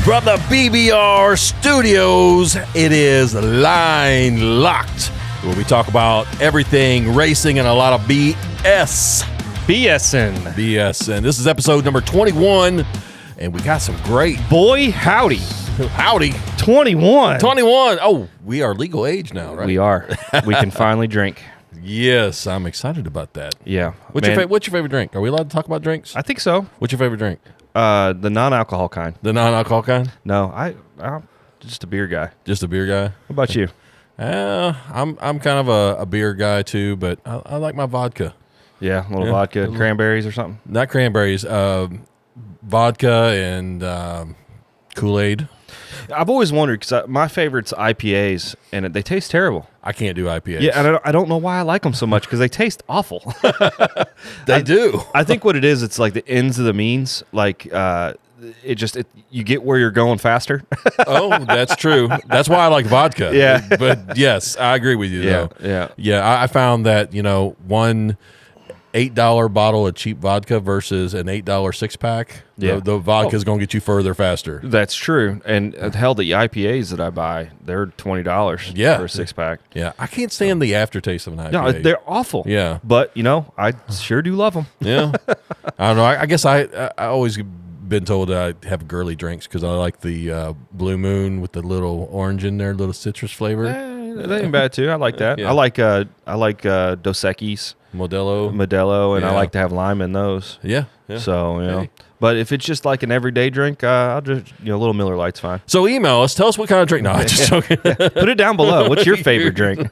From the BBR studios, it is Line Locked, where we talk about everything racing and a lot of BS. BSN. This is episode number 21, and we got some great... Boy, howdy. Howdy. 21. Oh, we are legal age now, right? We are. We can finally drink. Yes, I'm excited about that. Yeah. What's your favorite drink? Are we allowed to talk about drinks? I think so. What's your favorite drink? The non-alcohol kind. The non-alcohol kind? No, I'm just a beer guy. Just a beer guy? What about you? I'm kind of a beer guy too, but I like my vodka. Yeah, a little vodka, cranberries or something. Not cranberries, vodka and Kool-Aid. I've always wondered because my favorite's IPAs, and they taste terrible. I can't do IPAs. Yeah, and I don't know why I like them so much because they taste awful. They do. I think what it is, it's like the ends of the means. Like you get where you're going faster. Oh, that's true. That's why I like vodka. Yeah. But yes, I agree with you. Yeah, though. Yeah. I found that one $8 bottle of cheap vodka versus an $8 6-pack. Yeah. The vodka is going to get you further faster. That's true. And hell, the IPAs that I buy, they're $20 for a 6-pack. Yeah. I can't stand the aftertaste of an IPA. No, they're awful. Yeah. But, I sure do love them. Yeah. I don't know. I guess I always been told that I have girly drinks because I like the Blue Moon with the little orange in there, little citrus flavor. That ain't bad too. I like that. Yeah. I like Dos Equis, Modelo, and I like to have lime in those. Yeah. So Hey. but if it's just like an everyday drink, I'll just a little Miller Lite's fine. So email us. Tell us what kind of drink. No, I'm just joking. Put it down below. What's your favorite drink?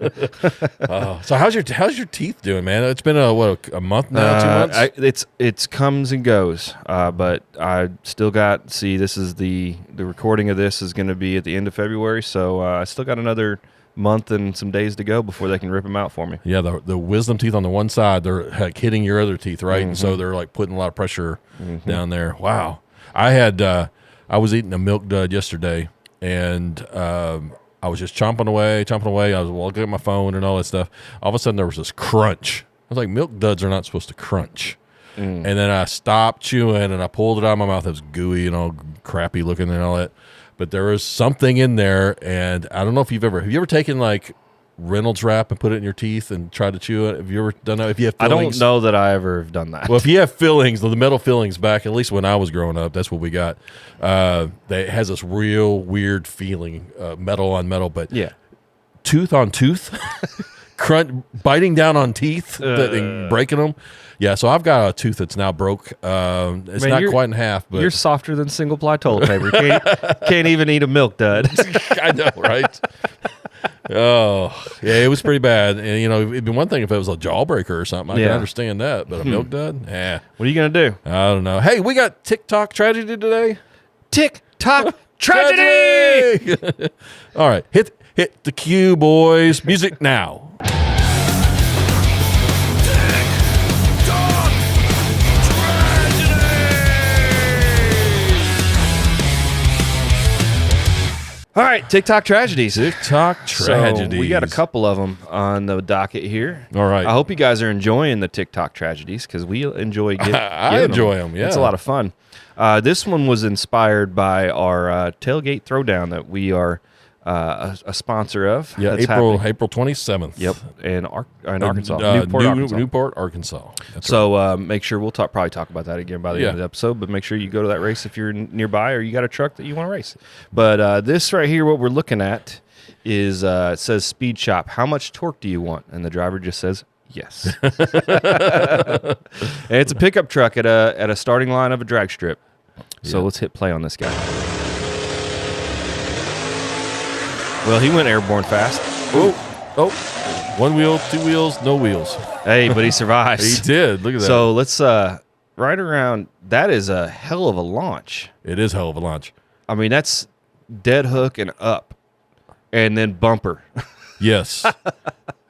So how's your teeth doing, man? It's been a month now, 2 months. It's comes and goes, but I still got. This is the recording of this is going to be at the end of February, so I still got another month and some days to go before they can rip them out for me. Yeah, the wisdom teeth on the one side, they're like hitting your other teeth, right? Mm-hmm. And so they're like putting a lot of pressure down there. Wow. I was eating a milk dud yesterday, and I was just chomping away. I was looking at my phone and all that stuff. All of a sudden, there was this crunch. I was like, milk duds are not supposed to crunch. And then I stopped chewing, and I pulled it out of my mouth. It was gooey and all crappy looking and all that. But there was something in there, and I don't know if have you ever taken like Reynolds wrap and put it in your teeth and tried to chew it? Have you ever done that? If you have fillings, I don't know that I ever have done that. Well, if you have fillings, the metal fillings back, at least when I was growing up, that's what we got. It has this real weird feeling, metal on metal, but tooth on tooth, biting down on teeth and breaking them. Yeah, so I've got a tooth that's now broke. It's not quite in half, but you're softer than single ply toilet paper. Can't even eat a milk dud. I know, right? Oh, yeah, it was pretty bad. And it'd be one thing if it was a jawbreaker or something. I can understand that, but a milk dud, What are you gonna do? I don't know. Hey, we got TikTok tragedy today. TikTok tragedy. All right, hit the cue, boys. Music now. All right, TikTok tragedies. TikTok tragedies. So we got a couple of them on the docket here. All right. I hope you guys are enjoying the TikTok tragedies because we enjoy getting I enjoy them, yeah. It's a lot of fun. This one was inspired by our tailgate throwdown that we are a sponsor of. Yeah, April 27th. Yep, in Arkansas. Newport, Arkansas. That's so make sure we'll probably talk about that again by the end of the episode, but make sure you go to that race if you're nearby or you got a truck that you want to race. But this right here, what we're looking at is it says Speed Shop. How much torque do you want? And the driver just says yes. And it's a pickup truck at a starting line of a drag strip. So let's hit play on this guy. Well, he went airborne fast. Oh, 1 wheel, 2 wheels, no wheels. Hey, but he survives. He did. Look at that. So let's right around. That is a hell of a launch. It is a hell of a launch. I mean, that's dead hook and up, and then bumper. Yes.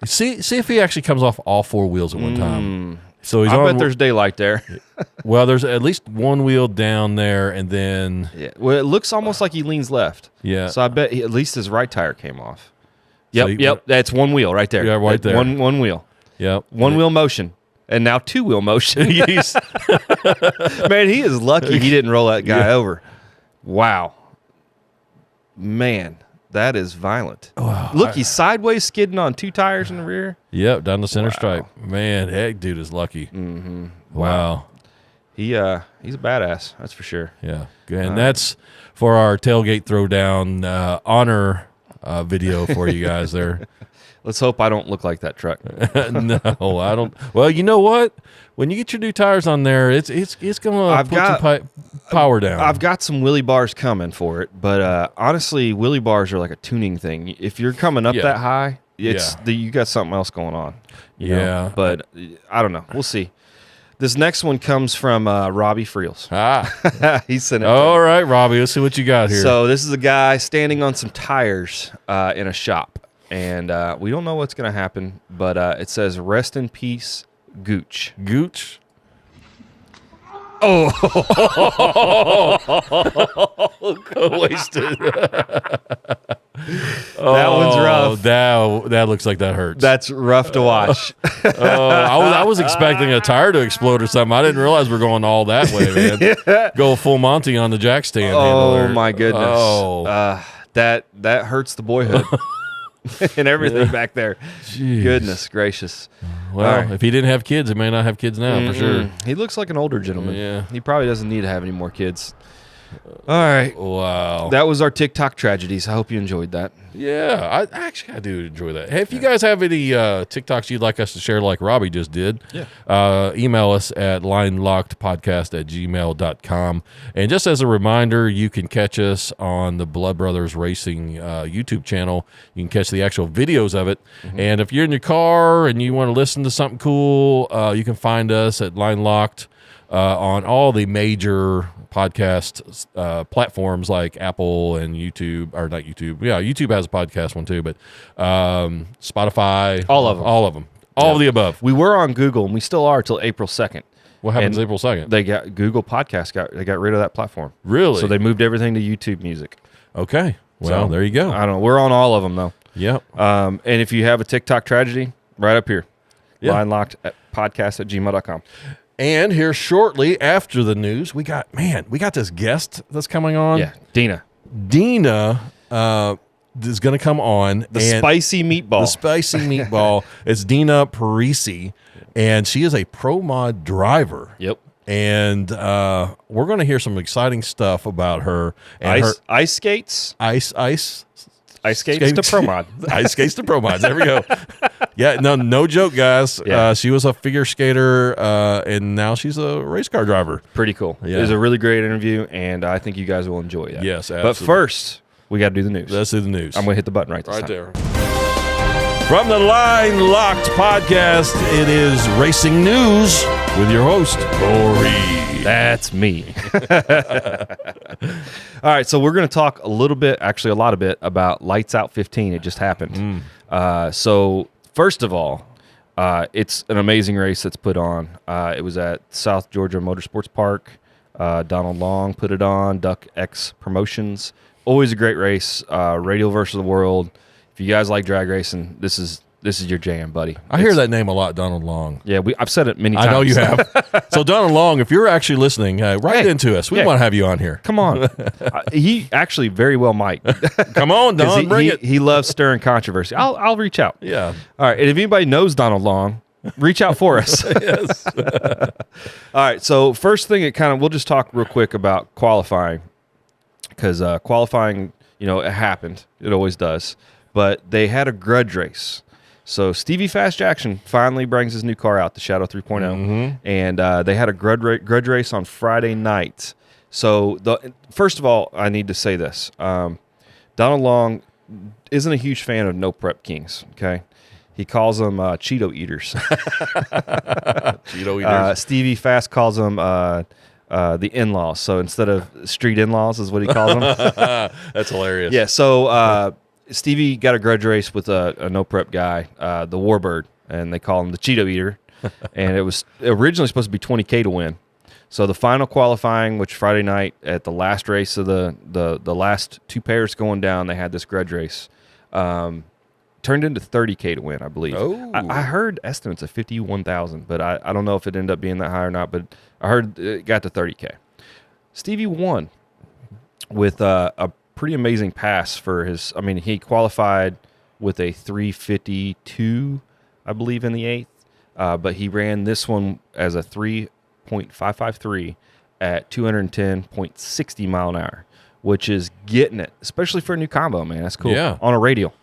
see if he actually comes off all 4 wheels at one time. So he's I bet there's daylight there. Well, there's at least 1 wheel down there, and then well, it looks almost like he leans left. Yeah. So I bet at least his right tire came off. Yep. That's 1 wheel right there. Yeah, right there. One wheel. Yep. One wheel motion, and now 2 wheel motion. Man, he is lucky he didn't roll that guy over. Wow. man, that is violent. Wow. Look, he's sideways skidding on 2 tires in the rear. Yep, down the center stripe. Man, that dude is lucky. Mm-hmm. Wow. He's a badass, that's for sure. Yeah, and that's for our tailgate throwdown honor video for you guys there. Let's hope I don't look like that truck. No, I don't. Well, you know what? When you get your new tires on there, it's gonna put some power down. I've got some wheelie bars coming for it, but honestly, wheelie bars are like a tuning thing. If you're coming up that high, you got something else going on. You know? But I don't know. We'll see. This next one comes from Robbie Friels. He sent it. All right, Robbie. Let's see what you got here. So this is a guy standing on some tires in a shop, and we don't know what's going to happen, but it says, "Rest in peace, Gooch." Gooch. Oh, wasted. That one's rough. That looks like that hurts. That's rough to watch. I was expecting a tire to explode or something. I didn't realize we're going all that way, man. Go full Monty on the jack stand. Oh my goodness. Oh, that hurts the boyhood. And everything back there. Jeez. Goodness gracious. Well, if he didn't have kids, he may not have kids now, for sure. He looks like an older gentleman. Yeah. He probably doesn't need to have any more kids. All right. Wow. That was our TikTok tragedies. I hope you enjoyed that. Yeah, I do enjoy that. Hey, if you guys have any TikToks you'd like us to share like Robbie just did, email us at linelockedpodcast@gmail.com. And just as a reminder, you can catch us on the Blood Brothers Racing YouTube channel. You can catch the actual videos of it. Mm-hmm. And if you're in your car and you want to listen to something cool, you can find us at Line Locked on all the major podcast platforms like Apple and YouTube, or not YouTube. Yeah, YouTube has a podcast one too, but Spotify. All of them. All of the above. We were on Google, and we still are till April 2nd. What happens April 2nd? They got Google Podcast. They got rid of that platform. Really? So they moved everything to YouTube Music. Okay. Well, there you go. I don't know. We're on all of them, though. Yep. And if you have a TikTok tragedy, right up here. linelockedpodcast@gmail.com. And here shortly after the news, we got this guest that's coming on. Yeah, Dina. Dina is going to come on. The spicy meatball. It's Dina Parise, and she is a Pro Mod driver. Yep. And we're going to hear some exciting stuff about her. And ice skates. Ice skates to Pro Mod. Ice skates to Pro Mods. There we go. Yeah, no joke, guys. Yeah. She was a figure skater, and now she's a race car driver. Pretty cool. Yeah. It was a really great interview, and I think you guys will enjoy it. Yes, absolutely. But first, we got to do the news. Let's do the news. I'm going to hit the button right this time. There. From the Line Locked Podcast, it is Racing News with your host, Corey. That's me. All right, so we're going to talk a lot of bit about Lights Out 15. It just happened. So first of all, it's an amazing race that's put on. It was at South Georgia Motorsports Park. Donald Long put it on, Duck X Promotions. Always a great race. Radial versus the World. If you guys like drag racing, this is your jam, buddy. I hear that name a lot, Donald Long. Yeah, I've said it many times. I know you have. So, Donald Long, if you're actually listening, write into us. We want to have you on here. Come on. He actually very well might. Come on, Don, bring it. He loves stirring controversy. I'll reach out. Yeah. All right, and if anybody knows Donald Long, reach out for us. Yes. All right, so first thing, we'll just talk real quick about qualifying, because qualifying, it happened. It always does. But they had a grudge race. So Stevie Fast Jackson finally brings his new car out, the Shadow 3.0, and they had a grudge race on Friday night. So first of all, I need to say this. Donald Long isn't a huge fan of no prep kings, okay? He calls them Cheeto eaters. Cheeto eaters. Stevie Fast calls them the in-laws. So instead of street in-laws is what he calls them. That's hilarious. Yeah, so Stevie got a grudge race with a no-prep guy, the Warbird, and they call him the Cheeto Eater. And it was originally supposed to be $20K to win. So the final qualifying, which Friday night at the last race of the last two pairs going down, they had this grudge race. Turned into $30K to win, I believe. Oh. I heard estimates of $51,000, but I don't know if it ended up being that high or not, but I heard it got to $30K. Stevie won with a pretty amazing pass for his. I mean, he qualified with a 3:52, I believe, in the 8th, but he ran this one as a 3.553 at 210.60 mile an hour, which is getting it, especially for a new combo, man. That's cool. Yeah. On a radial.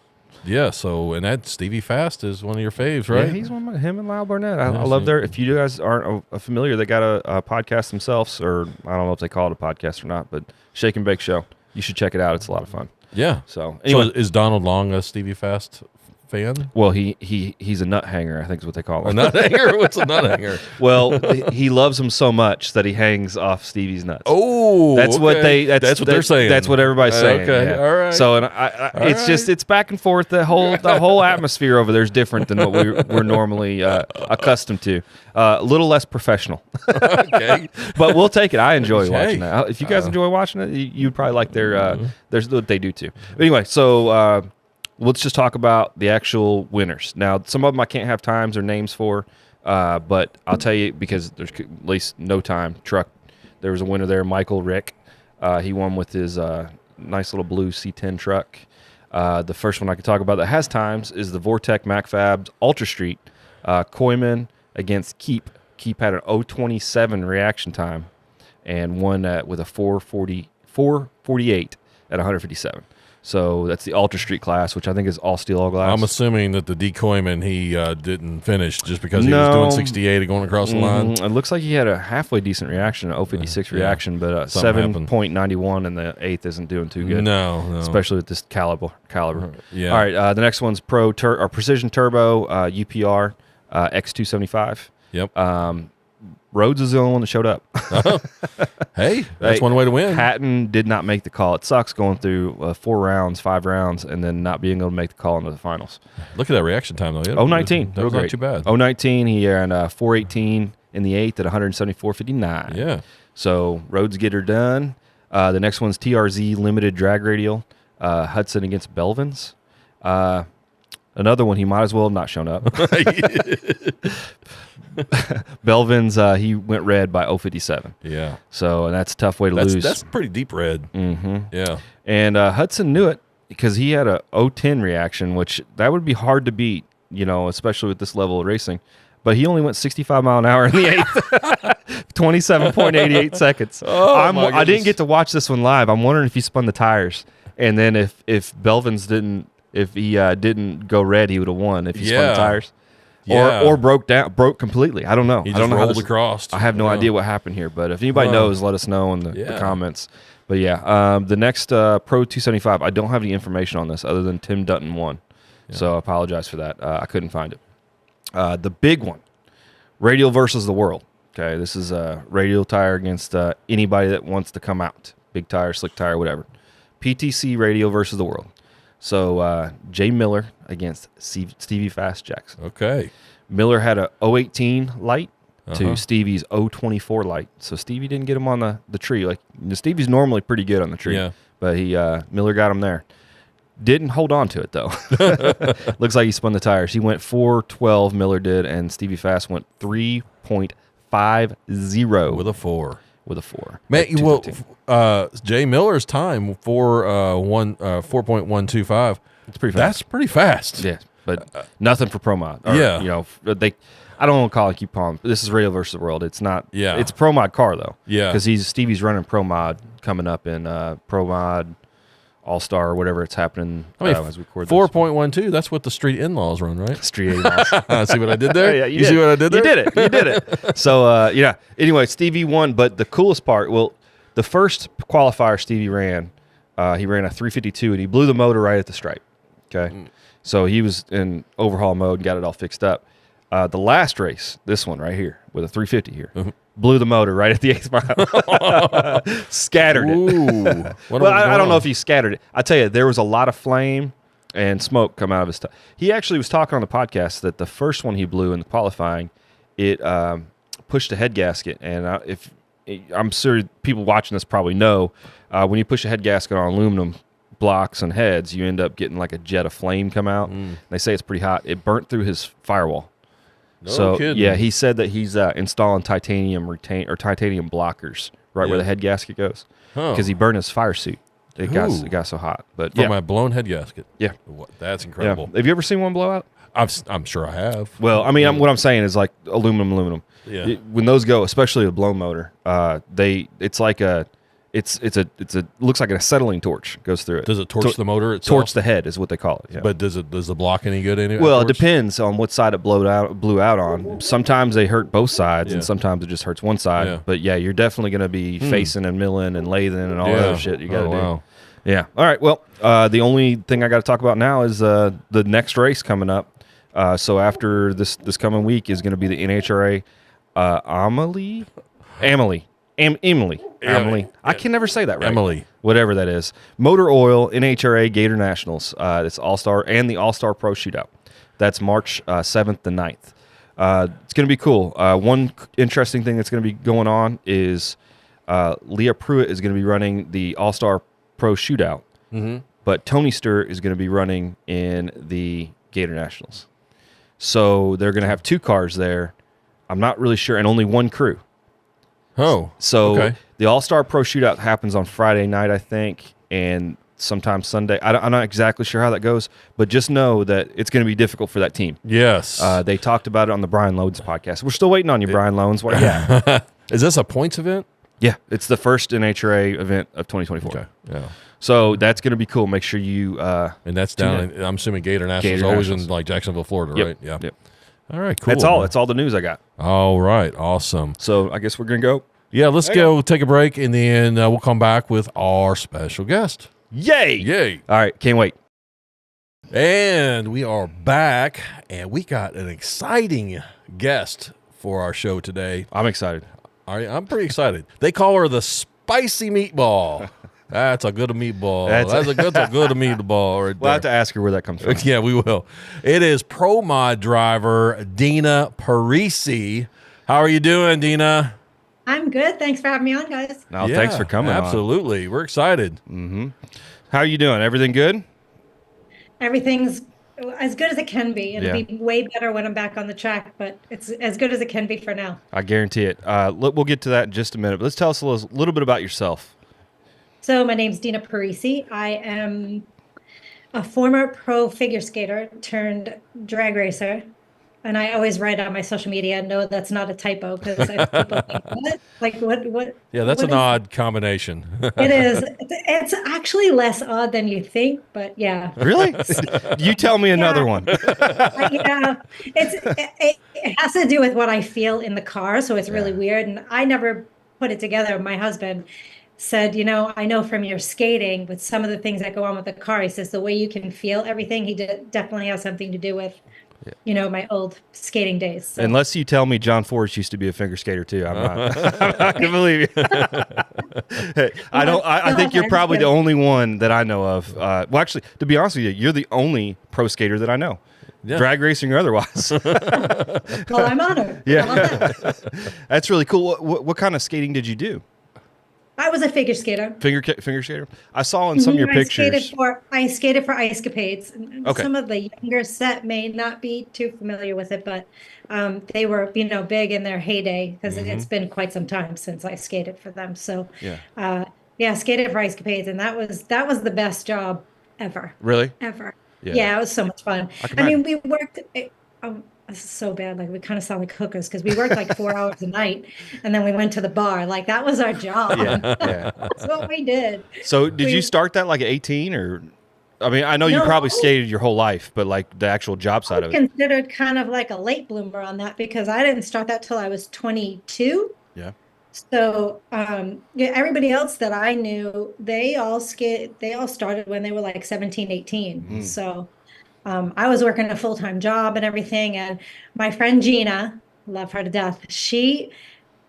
Yeah, so, and that Stevie Fast is one of your faves, right? Yeah, he's one of him and Lyle Barnett. I love their, if you guys aren't familiar, they got a podcast themselves, or I don't know if they call it a podcast or not, but Shake and Bake Show. You should check it out. It's a lot of fun. Yeah. So, anyway. So is Donald Long a Stevie Fast fan? Well, he's a nut hanger, I think is what they call him. A nut hanger? What's a nut hanger? Well, he loves him so much that he hangs off Stevie's nuts. Oh, that's okay. what that's what they're saying. That's what everybody's saying. Okay, yeah. all right. So, and it's just it's back and forth. The whole atmosphere over there is different than what we're normally accustomed to. A little less professional. Okay, but we'll take it. I enjoy watching that. If you guys enjoy watching it, you'd probably like there's what they do too. But anyway, so. Let's just talk about the actual winners. Now, some of them I can't have times or names for, but I'll tell you because there's at least no time. Truck, there was a winner there, Michael Rick. He won with his nice little blue C10 truck. The first one I can talk about that has times is the Vortec MacFabs Ultra Street. Koyman against Keep. Keep had an 027 reaction time and won with a 448 at 157. So that's the Ultra Street class, which I think is all steel, all glass. I'm assuming that the decoyman he didn't finish just because he was doing 68 and going across the line. It looks like he had a halfway decent reaction, an 056 reaction, but 7.91 in the 8th isn't doing too good. No. Especially with this caliber. Yeah. All right, the next one's Precision Turbo UPR X275. Yep. Rhodes is the only one that showed up. Hey, that's one way to win. Hatton did not make the call. It sucks going through 5 rounds, and then not being able to make the call into the finals. Look at that reaction time, though. 019. That was not too bad. 019, he ran 418 in the 8th at 174.59. Yeah. So Rhodes get her done. The next one's TRZ Limited Drag Radial. Hudson against Belvins. Another one, he might as well have not shown up. Belvins, he went red by 057. Yeah. So, and that's a tough way to lose. That's pretty deep red. Mm-hmm. Yeah. And Hudson knew it because he had a 010 reaction, which that would be hard to beat, especially with this level of racing. But he only went 65 mile an hour in the 8th, 27.88 seconds. I didn't get to watch this one live. I'm wondering if he spun the tires. And then if Belvins didn't go red, he would have won if he spun the tires. Yeah. Or broke completely. I don't know. He just rolled across. I have no idea what happened here. But if anybody knows, let us know in the comments. But yeah, the next Pro 275, I don't have any information on this other than Tim Dutton won. Yeah. So I apologize for that. I couldn't find it. The big one, Radial versus the World. Okay, this is a radial tire against anybody that wants to come out. Big tire, slick tire, whatever. PTC Radial versus the World. So Jay Miller against Stevie Fast Jackson. Okay. Miller had a 018 light to Stevie's 024 light. So Stevie didn't get him on the tree. Like Stevie's normally pretty good on the tree. Yeah. But Miller got him there. Didn't hold on to it though. Looks like he spun the tires. He went 412, Miller did, and Stevie Fast went 3.50 with a 4. Man, Jay Miller's time for 4.125. It's pretty fast. That's pretty fast. Yeah, but nothing for Pro Mod. I don't want to call it keep calling. This is Radial versus the World. It's not. Yeah, it's a Pro Mod car though. Yeah, because Stevie's running Pro Mod coming up in Pro Mod All-Star or whatever it's happening as we record 4.12, that's what the street in-laws run, right? Street in-laws. See what I did there? Yeah, you see what I did there? You did it. So, anyway, Stevie won, but the coolest part, the first qualifier Stevie ran, he ran a 352, and he blew the motor right at the stripe, okay? So he was in overhaul mode and got it all fixed up. The last race, this one right here, with a 350 here, blew the motor right at the 8th mile. Scattered it. Well, I don't know if he scattered it. I tell you, there was a lot of flame and smoke come out of his tire. He actually was talking on the podcast that the first one he blew in the qualifying, it pushed a head gasket. And I'm sure people watching this probably know, when you push a head gasket on aluminum blocks and heads, you end up getting like a jet of flame come out. They say it's pretty hot. It burnt through his firewall. No kidding. Yeah, he said that he's installing titanium blockers right where the head gasket goes because he burned his fire suit It got so hot. But For my blown head gasket. Yeah. That's incredible. Have you ever seen one blow out? I'm sure I have. Well, I mean, what I'm saying is like aluminum. Yeah. When those go, especially a blown motor, it's like looks like an acetylene torch goes through it. Does it torch the motor itself? Torch the head is what they call it. Yeah. But does the block any good in it? Well, it depends on what side it blew out on. Sometimes they hurt both sides, and sometimes it just hurts one side. Yeah. But yeah, you're definitely going to be facing and milling and lathing and all that other shit you got to do. Wow. Yeah. All right. Well, the only thing I got to talk about now is the next race coming up. So after this coming week is going to be the NHRA Emily. I can never say that right. Emily. Whatever that is. Motor Oil NHRA Gator Nationals. It's All-Star and the All-Star Pro Shootout. That's March 7th to 9th. It's going to be cool. One interesting thing that's going to be going on is Leah Pruitt is going to be running the All-Star Pro Shootout. Mm-hmm. But Tony Stewart is going to be running in the Gator Nationals. So they're going to have 2 cars there. I'm not really sure, and only 1 crew. Oh, so okay. The All-Star Pro Shootout happens on Friday night, I think, and sometimes Sunday. I'm not exactly sure how that goes, but just know that it's going to be difficult for that team. Yes. They talked about it on the Brian Loans podcast. We're still waiting on you, Brian Loans. Yeah. Is this a points event? Yeah, it's the first NHRA event of 2024. Okay. Yeah. So that's going to be cool. Make sure you. And that's down. I'm assuming Gator National is always in like Jacksonville, Florida, right? Yeah. Yep. All right. Cool. That's all. That's all the news I got. All right. Awesome. So I guess we're going to go. Yeah. Let's go take a break, and then we'll come back with our special guest. Yay! Yay! All right. Can't wait. And we are back, and we got an exciting guest for our show today. I'm excited. All right, I'm pretty excited. They call her the spicy meatball. That's a good meatball. That's a good meatball right there. We'll have to ask her where that comes from. Yeah, we will. It is Pro Mod Driver Dina Parise. How are you doing, Dina? I'm good. Thanks for having me on, guys. No, thanks for coming Absolutely. We're excited. Mm-hmm. How are you doing? Everything good? Everything's as good as it can be. It'll be way better when I'm back on the track, but it's as good as it can be for now. I guarantee it. We'll get to that in just a minute. But let's tell us a little bit about yourself. So my name's Dina Parise. I am a former pro figure skater turned drag racer. And I always write on my social media, no, that's not a typo, because people think, what? Like, what? Yeah, that's an odd combination. It is. It's actually less odd than you think, but yeah. Really? You tell me another one. Yeah. It has to do with what I feel in the car, so it's really weird. And I never put it together. My husband said, I know from your skating, with some of the things that go on with the car, he says the way you can feel everything, definitely has something to do with my old skating days. So. Unless you tell me John Forrest used to be a figure skater too, I'm not going to believe you. I think you're probably the only one that I know of. Well, actually, to be honest with you, you're the only pro skater that I know. Yeah. Drag racing or otherwise. Well, I'm honored. Yeah. That's really cool. What kind of skating did you do? I was a figure skater. Figure skater? I saw in some of your pictures. I skated for Ice Capades. Okay. Some of the younger set may not be too familiar with it, but they were, big in their heyday, because it's been quite some time since I skated for them. So, skated for Ice Capades, and that was the best job ever. Really? Ever. Yeah, it was so much fun. I mean, we worked. This is so bad. Like, we kind of sound like hookers, because we worked like 4 hours a night, and then we went to the bar. Like, that was our job. Yeah. That's what we did. So did you start that like at 18, or? I mean, I know you probably skated your whole life, but like the actual job side of it. Considered kind of like a late bloomer on that, because I didn't start that till I was 22. Yeah. So everybody else that I knew, they all started when they were like 17, 18. So I was working a full-time job and everything. And my friend Gina, love her to death, she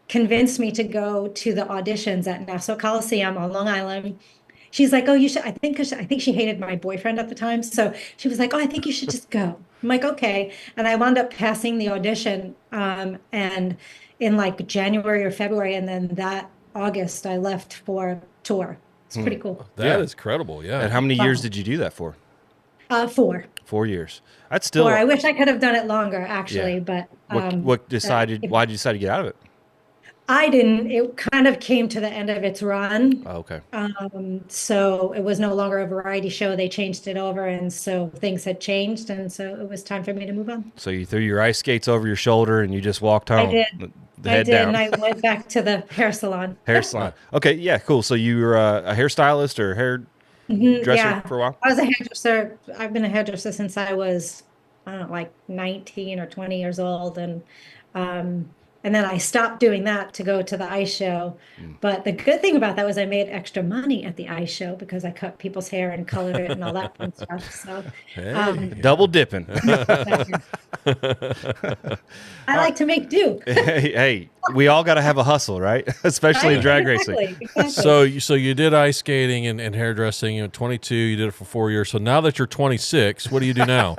convinced me to go to the auditions at Nassau Coliseum on Long Island. She's like, oh, you should. I think she hated my boyfriend at the time. So she was like, oh, I think you should just go. I'm like, okay. And I wound up passing the audition and in like January or February. And then that August, I left for tour. It's pretty cool. That is credible. Yeah. And how many years did you do that for? 4. 4 years. That's still. 4. I wish I could have done it longer, actually. Yeah. But why did you decide to get out of it? I didn't. It kind of came to the end of its run. Oh, okay. So it was no longer a variety show. They changed it over, and so things had changed, and so it was time for me to move on. So you threw your ice skates over your shoulder and you just walked home. I did. Head down. And I went back to the hair salon. Hair salon. Okay, yeah, cool. So you were a hairstylist or dresser for a while? I was a hairdresser. I've been a hairdresser since I was, I don't know, like 19 or 20 years old. And then I stopped doing that to go to the ice show. But the good thing about that was I made extra money at the ice show because I cut people's hair and colored it and all that fun stuff. So Double dipping. I like to make do. hey, we all got to have a hustle, right? Especially in drag racing. Exactly. So you did ice skating and hairdressing. You know, 22. You did it for 4 years. So now that you're 26, what do you do now?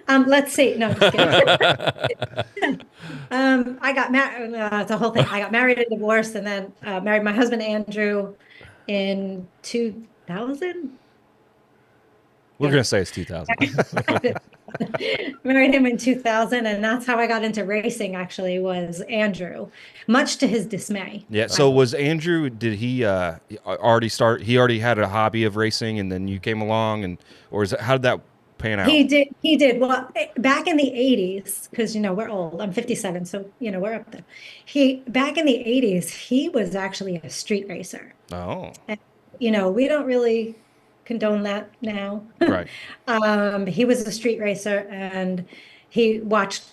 Let's see. No, I'm just kidding. I got married. It's a whole thing. I got married and divorced, and then married my husband Andrew in 2000. We're going to say it's 2000. Married him in 2000, and that's how I got into racing, actually, was Andrew, much to his dismay. Yeah. So was Andrew, did he already start? He already had a hobby of racing, and then you came along, or how did that pan out? He did. Well, back in the 80s, because, we're old. I'm 57, so, we're up there. Back in the 80s, he was actually a street racer. Oh. And, we don't really condone that now. Right. He was a street racer, and he watched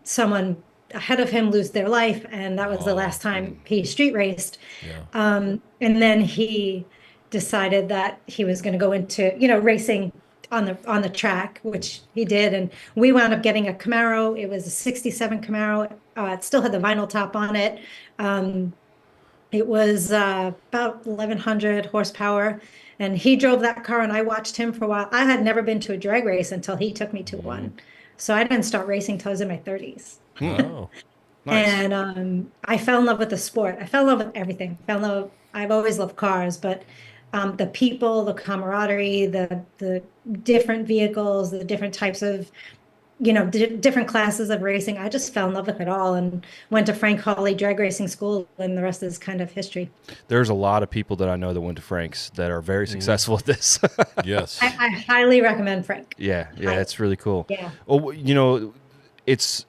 someone ahead of him lose their life, and that was the last time he street raced. Yeah. And then he decided that he was going to go into, racing on the track, which he did, and we wound up getting a Camaro. It was a 67 Camaro. It still had the vinyl top on it. It was about 1,100 horsepower. And he drove that car, and I watched him for a while. I had never been to a drag race until he took me to one. So I didn't start racing until I was in my 30s. Oh, nice. And I fell in love with the sport. I fell in love with everything. I've always loved cars, but the people, the camaraderie, the different vehicles, the different types of, different classes of racing. I just fell in love with it all and went to Frank Hawley Drag Racing School, and the rest is kind of history. There's a lot of people that I know that went to Frank's that are very successful at this. Yes. I highly recommend Frank. Yeah, it's really cool. Yeah. Well, it's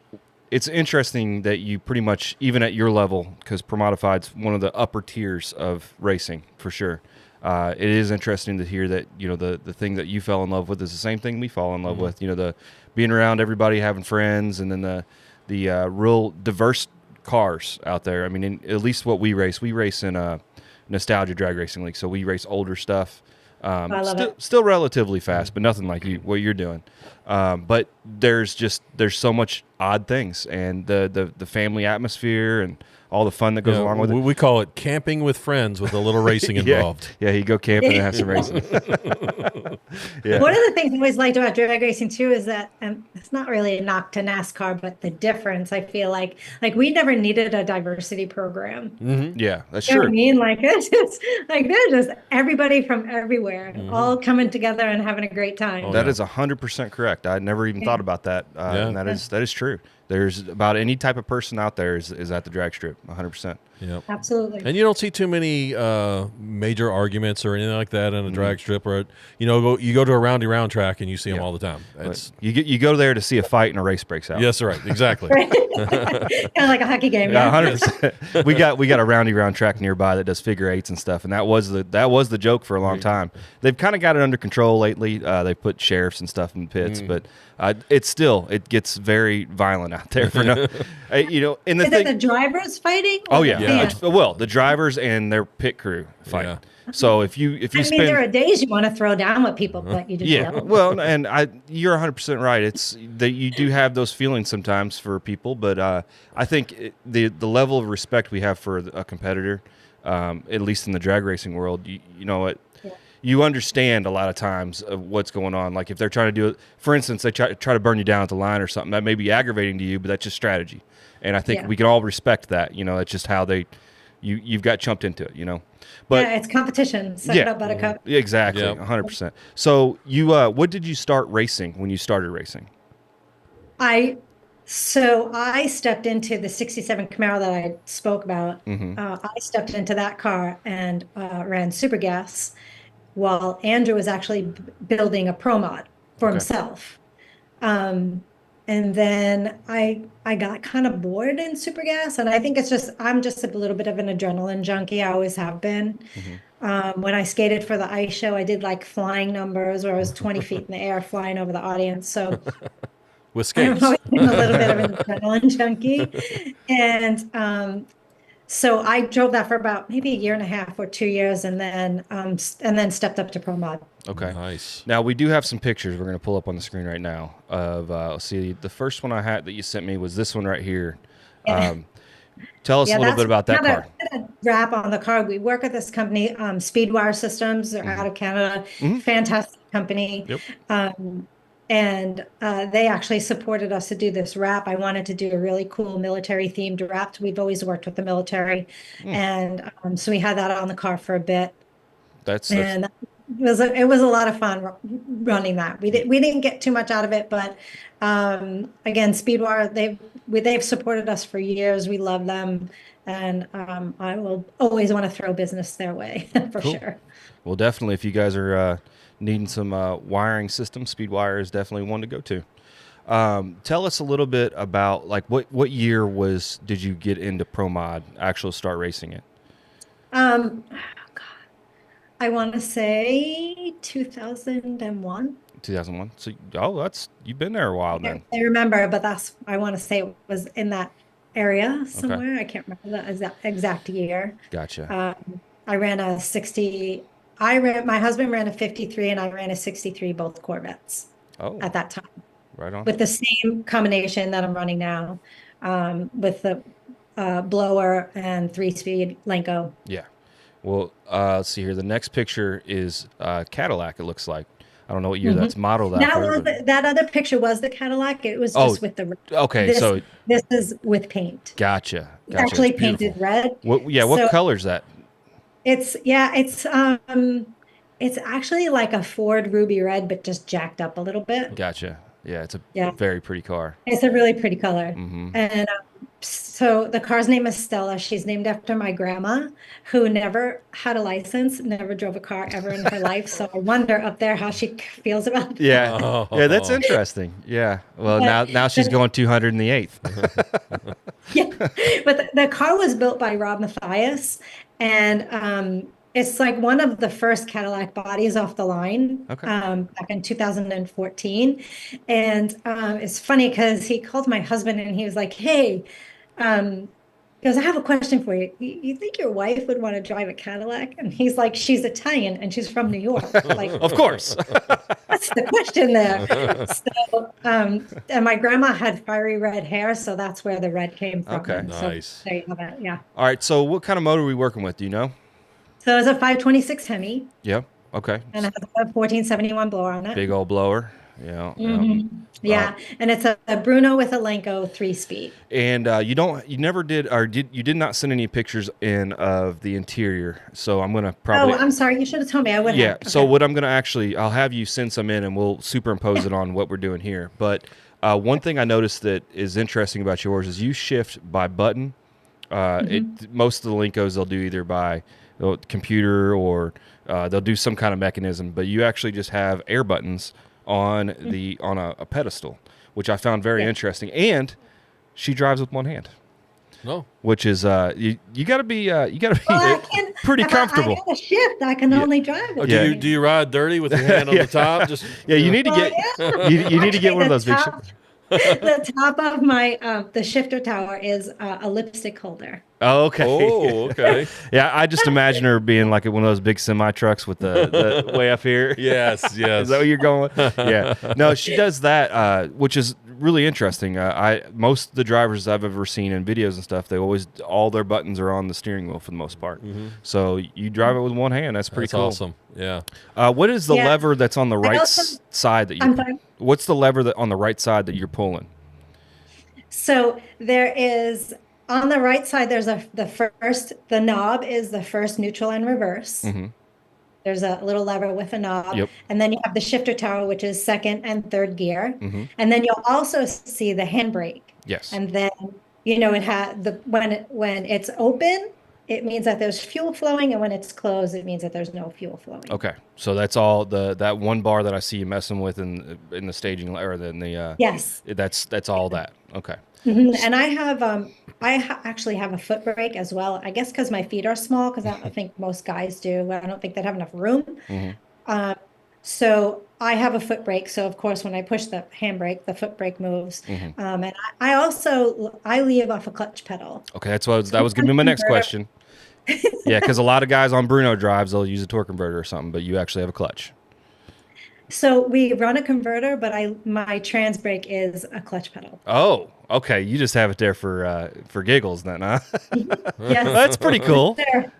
interesting that you pretty much, even at your level, because Pro Modified's one of the upper tiers of racing for sure. It is interesting to hear that, the thing that you fell in love with is the same thing we fall in love with, the being around everybody, having friends, and then the real diverse cars out there. I mean, at least what we race in a Nostalgia Drag Racing League. So we race older stuff. I love it. Still relatively fast, but nothing like what you're doing. But there's so much odd things, and the family atmosphere and all the fun that goes along with it. We call it camping with friends with a little racing involved. Yeah, you go camping and have some racing. Yeah. One of the things I always liked about drag racing too is that, and it's not really a knock to NASCAR, but the difference, I feel like we never needed a diversity program. Mm-hmm. Yeah, that's you know true. What I mean, it's just they're just everybody from everywhere, all coming together and having a great time. That is 100% correct. I never even thought about that, and that is true. There's about any type of person out there is at the drag strip, 100%. Yep. Absolutely. And you don't see too many major arguments or anything like that on a drag strip, or you go to a roundy round track and you see them all the time. It's you go there to see a fight and a race breaks out. Yes, right, exactly. Kind of like a hockey game. Yeah, 100%. We got a roundy round track nearby that does figure eights and stuff, and that was the joke for a long time. They've kind of got it under control lately. They put sheriffs and stuff in the pits, but it gets very violent out there for no, in the Is it the drivers fighting? Oh yeah. Well, the drivers and their pit crew fight. Yeah. So if you spend, there are days you want to throw down with people, but you just don't. Well, and you're 100% right. It's that you do have those feelings sometimes for people, but I think the level of respect we have for a competitor, at least in the drag racing world, you understand a lot of times of what's going on. Like if they're trying to do it, for instance, they try to burn you down at the line or something, that may be aggravating to you, but that's just strategy. And I think we can all respect that. That's just how you've got chumped into it, But it's competition. Suck it up, buttercup. Exactly, 100%. So what did you start racing when you started racing? I So I stepped into the 67 Camaro that I spoke about. I stepped into that car and ran super gas while Andrew was actually building a Pro Mod for Okay. himself. And then I got kind of bored in super gas, and I think I'm just a little bit of an adrenaline junkie. I always have been. When I skated for the ice show, I did like flying numbers where I was 20 feet in the air flying over the audience. So With I've skates. always been a little bit of an adrenaline junkie. And so I drove that for about maybe a year and a half or 2 years, and then stepped up to Pro Mod. Okay. Nice. Now we do have some pictures we're going to pull up on the screen right now of, let's see, the first one I had that you sent me was this one right here. Yeah. Tell us a little bit about that car. A wrap on the car. We work at this company, Speedwire Systems. They're out of Canada. Fantastic company. Yep. And they actually supported us to do this wrap. I wanted to do a really cool military themed wrap. We've always worked with the military, and so we had that on the car for a bit. And it was a lot of fun running that. We didn't get too much out of it, but again, Speedwire, they've supported us for years. We love them, and I will always want to throw business their way for sure. Well, definitely, if you guys are needing some wiring systems, Speedwire is definitely one to go to. Tell us a little bit about like what year did you get into Pro Mod, actually start racing it? God, I want to say 2001. 2001. So you've been there a while then. I remember, but I want to say it was in that area somewhere. Okay. I can't remember the exact year. Gotcha. I ran a 60. My husband ran a 53 and I ran a 63, both Corvettes at that time. Right on. With the same combination that I'm running now, with the blower and 3-speed Lenco. Yeah. Well, let's see here. The next picture is Cadillac, it looks like. I don't know what year that's modeled after. That other picture was the Cadillac. It was just with the... Okay, this is with paint. Gotcha. It's actually painted red. What color is that? It's actually like a Ford ruby red, but just jacked up a little bit. Gotcha. Yeah, it's a very pretty car. It's a really pretty color. And so the car's name is Stella. She's named after my grandma, who never had a license, never drove a car ever in her life. So I wonder up there how she feels about that. Yeah, yeah, that's interesting. Yeah. Well, now she's going 200 in the 8th. Yeah, but the car was built by Rob Mathias, and it's like one of the first Cadillac bodies off the line, back in 2014. And it's funny because he called my husband and he was like, hey, he goes, I have a question for you. You think your wife would want to drive a Cadillac? And he's like, she's Italian and she's from New York. Like, of course. That's the question there. So, and my grandma had fiery red hair, so that's where the red came from. Okay, nice. So there you have it, yeah. All right, so what kind of motor are we working with? Do you know? So it's a 526 Hemi. Yeah. Okay. And it has a 1471 blower on it. Big old blower. Yeah. Yeah, and it's a Bruno with a Lenco 3-speed. And you did not send any pictures in of the interior. So I'm gonna probably. Oh, I'm sorry. You should have told me. I would. Yeah. Okay. So what I'm gonna I'll have you send some in, and we'll superimpose it on what we're doing here. But one thing I noticed that is interesting about yours is you shift by button. Most of the Lencos they'll do either by computer or they'll do some kind of mechanism, but you actually just have air buttons on a pedestal, which I found very interesting. And she drives with one hand. No, which is you got to be pretty comfortable. I got a shift. I can only drive it. Do you ride dirty with your hand on the top? Just you need to get you need to get one of those big shifts. The top of my the shifter tower is a lipstick holder. Oh, okay. Oh, okay. Yeah, I just imagine her being like one of those big semi trucks with the way up here. Yes. Is that where you're going? Yeah. No, she does that, which is really interesting. Most of the drivers I've ever seen in videos and stuff, all their buttons are on the steering wheel for the most part. So you drive it with one hand. That's pretty cool. Awesome. Yeah. What is the lever that's on the right side that you? What's the lever on the right side that you're pulling? So there is. On the right side, there's the knob is the first neutral and reverse. There's a little lever with a knob. And then you have the shifter tower, which is second and third gear. And then you'll also see the handbrake. Yes. And then, it had when it's open, it means that there's fuel flowing, and when it's closed, it means that there's no fuel flowing. Okay, so that's all that one bar that I see you messing with in the staging, or in the Yes. That's all that. Okay. And I have actually have a foot brake as well. I guess because my feet are small, because I don't think most guys do. I don't think they'd have enough room. So I have a foot brake. So of course, when I push the handbrake, the foot brake moves. And I also leave off a clutch pedal. Okay, that was going to be my next question. Yeah, because a lot of guys on Bruno drives, they'll use a torque converter or something, but you actually have a clutch. So we run a converter, but my trans brake is a clutch pedal. Oh, okay. You just have it there for giggles then, huh? Yes. That's pretty cool.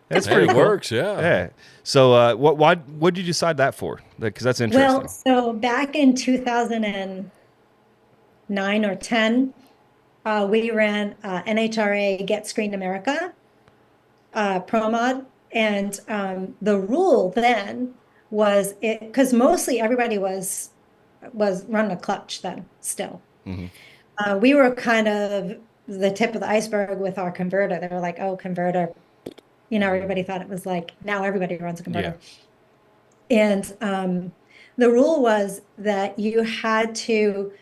That's pretty cool. Works, yeah. Yeah. So what did you decide that for? Because that's interesting. Well, so back in 2009 or 10, we ran NHRA Get Screened America Pro Mod, and the rule then was because mostly everybody was running a clutch then still. We were kind of the tip of the iceberg with our converter. They were like, oh, converter. Everybody thought it was like, now everybody runs a converter. Yeah. And the rule was that you had to,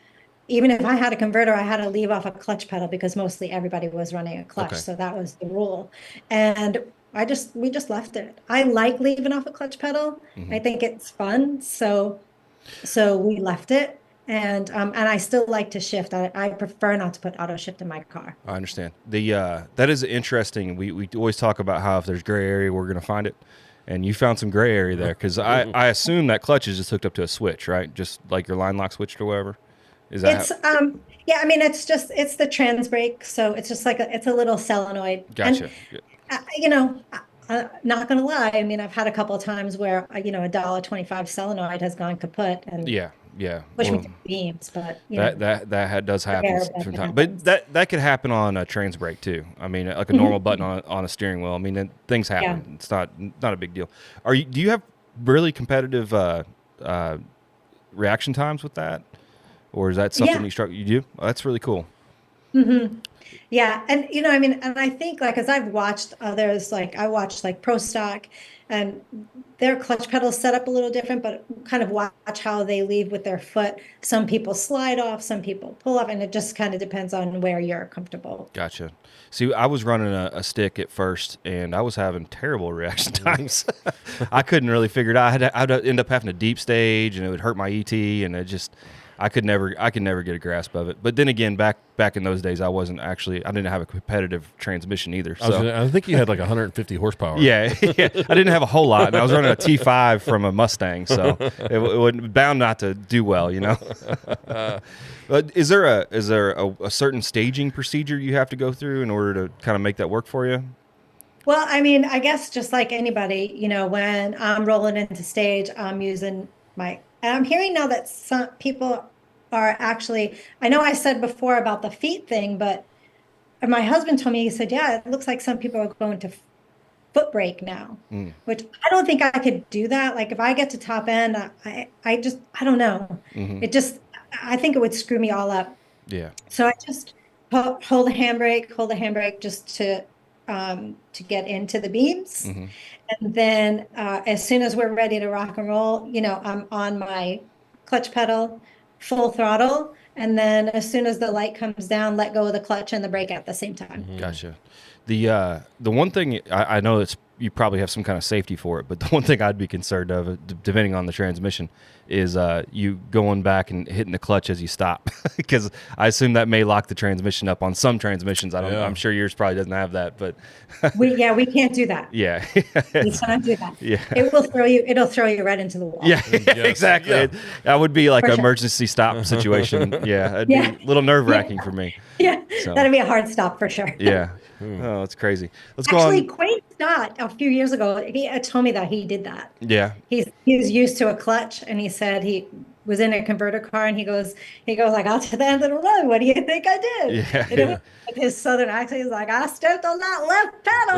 even if I had a converter, I had to leave off a clutch pedal because mostly everybody was running a clutch. Okay. So that was the rule. And we just left it. I like leaving off a clutch pedal. I think it's fun. So we left it. And I still like to shift. I prefer not to put auto shift in my car. I understand. That is interesting. We always talk about how if there's gray area, we're going to find it. And you found some gray area there, because I assume that clutch is just hooked up to a switch, right? Just like your line lock switch or whatever. Is that? Yeah. I mean, it's the trans brake, so it's just like it's a little solenoid. Gotcha. And, not gonna lie. I mean, I've had a couple of times where a $1.25 solenoid has gone kaput, and which means beams, but that does happen sometimes. But that could happen on a trans brake too. I mean, like a normal button on a steering wheel. I mean, things happen. Yeah. It's not a big deal. Do you have really competitive reaction times with that, or is that something you do? Oh, that's really cool. Yeah. And, I mean, and I think as I've watched others, I watched Pro Stock, and their clutch pedals set up a little different, but kind of watch how they leave with their foot. Some people slide off, some people pull off, and it just kind of depends on where you're comfortable. Gotcha. See, I was running a stick at first, and I was having terrible reaction times. I couldn't really figure it out. I'd end up having to deep stage, and it would hurt my ET, and it just... I could never get a grasp of it. But then again, back in those days, I didn't have a competitive transmission either. So I think you had 150 horsepower. Yeah. I didn't have a whole lot, and I was running a T5 from a Mustang, so it was bound not to do well, But is there a certain staging procedure you have to go through in order to kind of make that work for you? Well, I mean, I guess just like anybody, when I'm rolling into stage, I'm using and I'm hearing now that some people are actually, I know I said before about the feet thing, but my husband told me, he said, yeah, it looks like some people are going to foot brake now, which I don't think I could do that. Like if I get to top end, I don't know. I think it would screw me all up. Yeah. So I just hold the handbrake just to get into the beams. And then as soon as we're ready to rock and roll, I'm on my clutch pedal, full throttle. And then as soon as the light comes down, let go of the clutch and the brake at the same time. Gotcha. The one thing I know you probably have some kind of safety for it, but the one thing I'd be concerned of, depending on the transmission, is you going back and hitting the clutch as you stop, because I assume that may lock the transmission up on some transmissions. I'm sure yours probably doesn't have that, but we can't do that. Yeah, we cannot do that. Yeah, it'll throw you right into the wall. Yeah, exactly. Yeah. That would be like an emergency stop situation. Yeah, it'd be a little nerve-wracking for me. Yeah, that'd be a hard stop for sure. Yeah. Oh, it's crazy. Let's go on. Actually, Quayne Scott, a few years ago, he told me that he did that. Yeah. He was used to a clutch, and he said he was in a converter car, and he goes, I got to the end of the road. What do you think I did? Yeah. And with his southern accent, he's like, I stepped on that left pedal.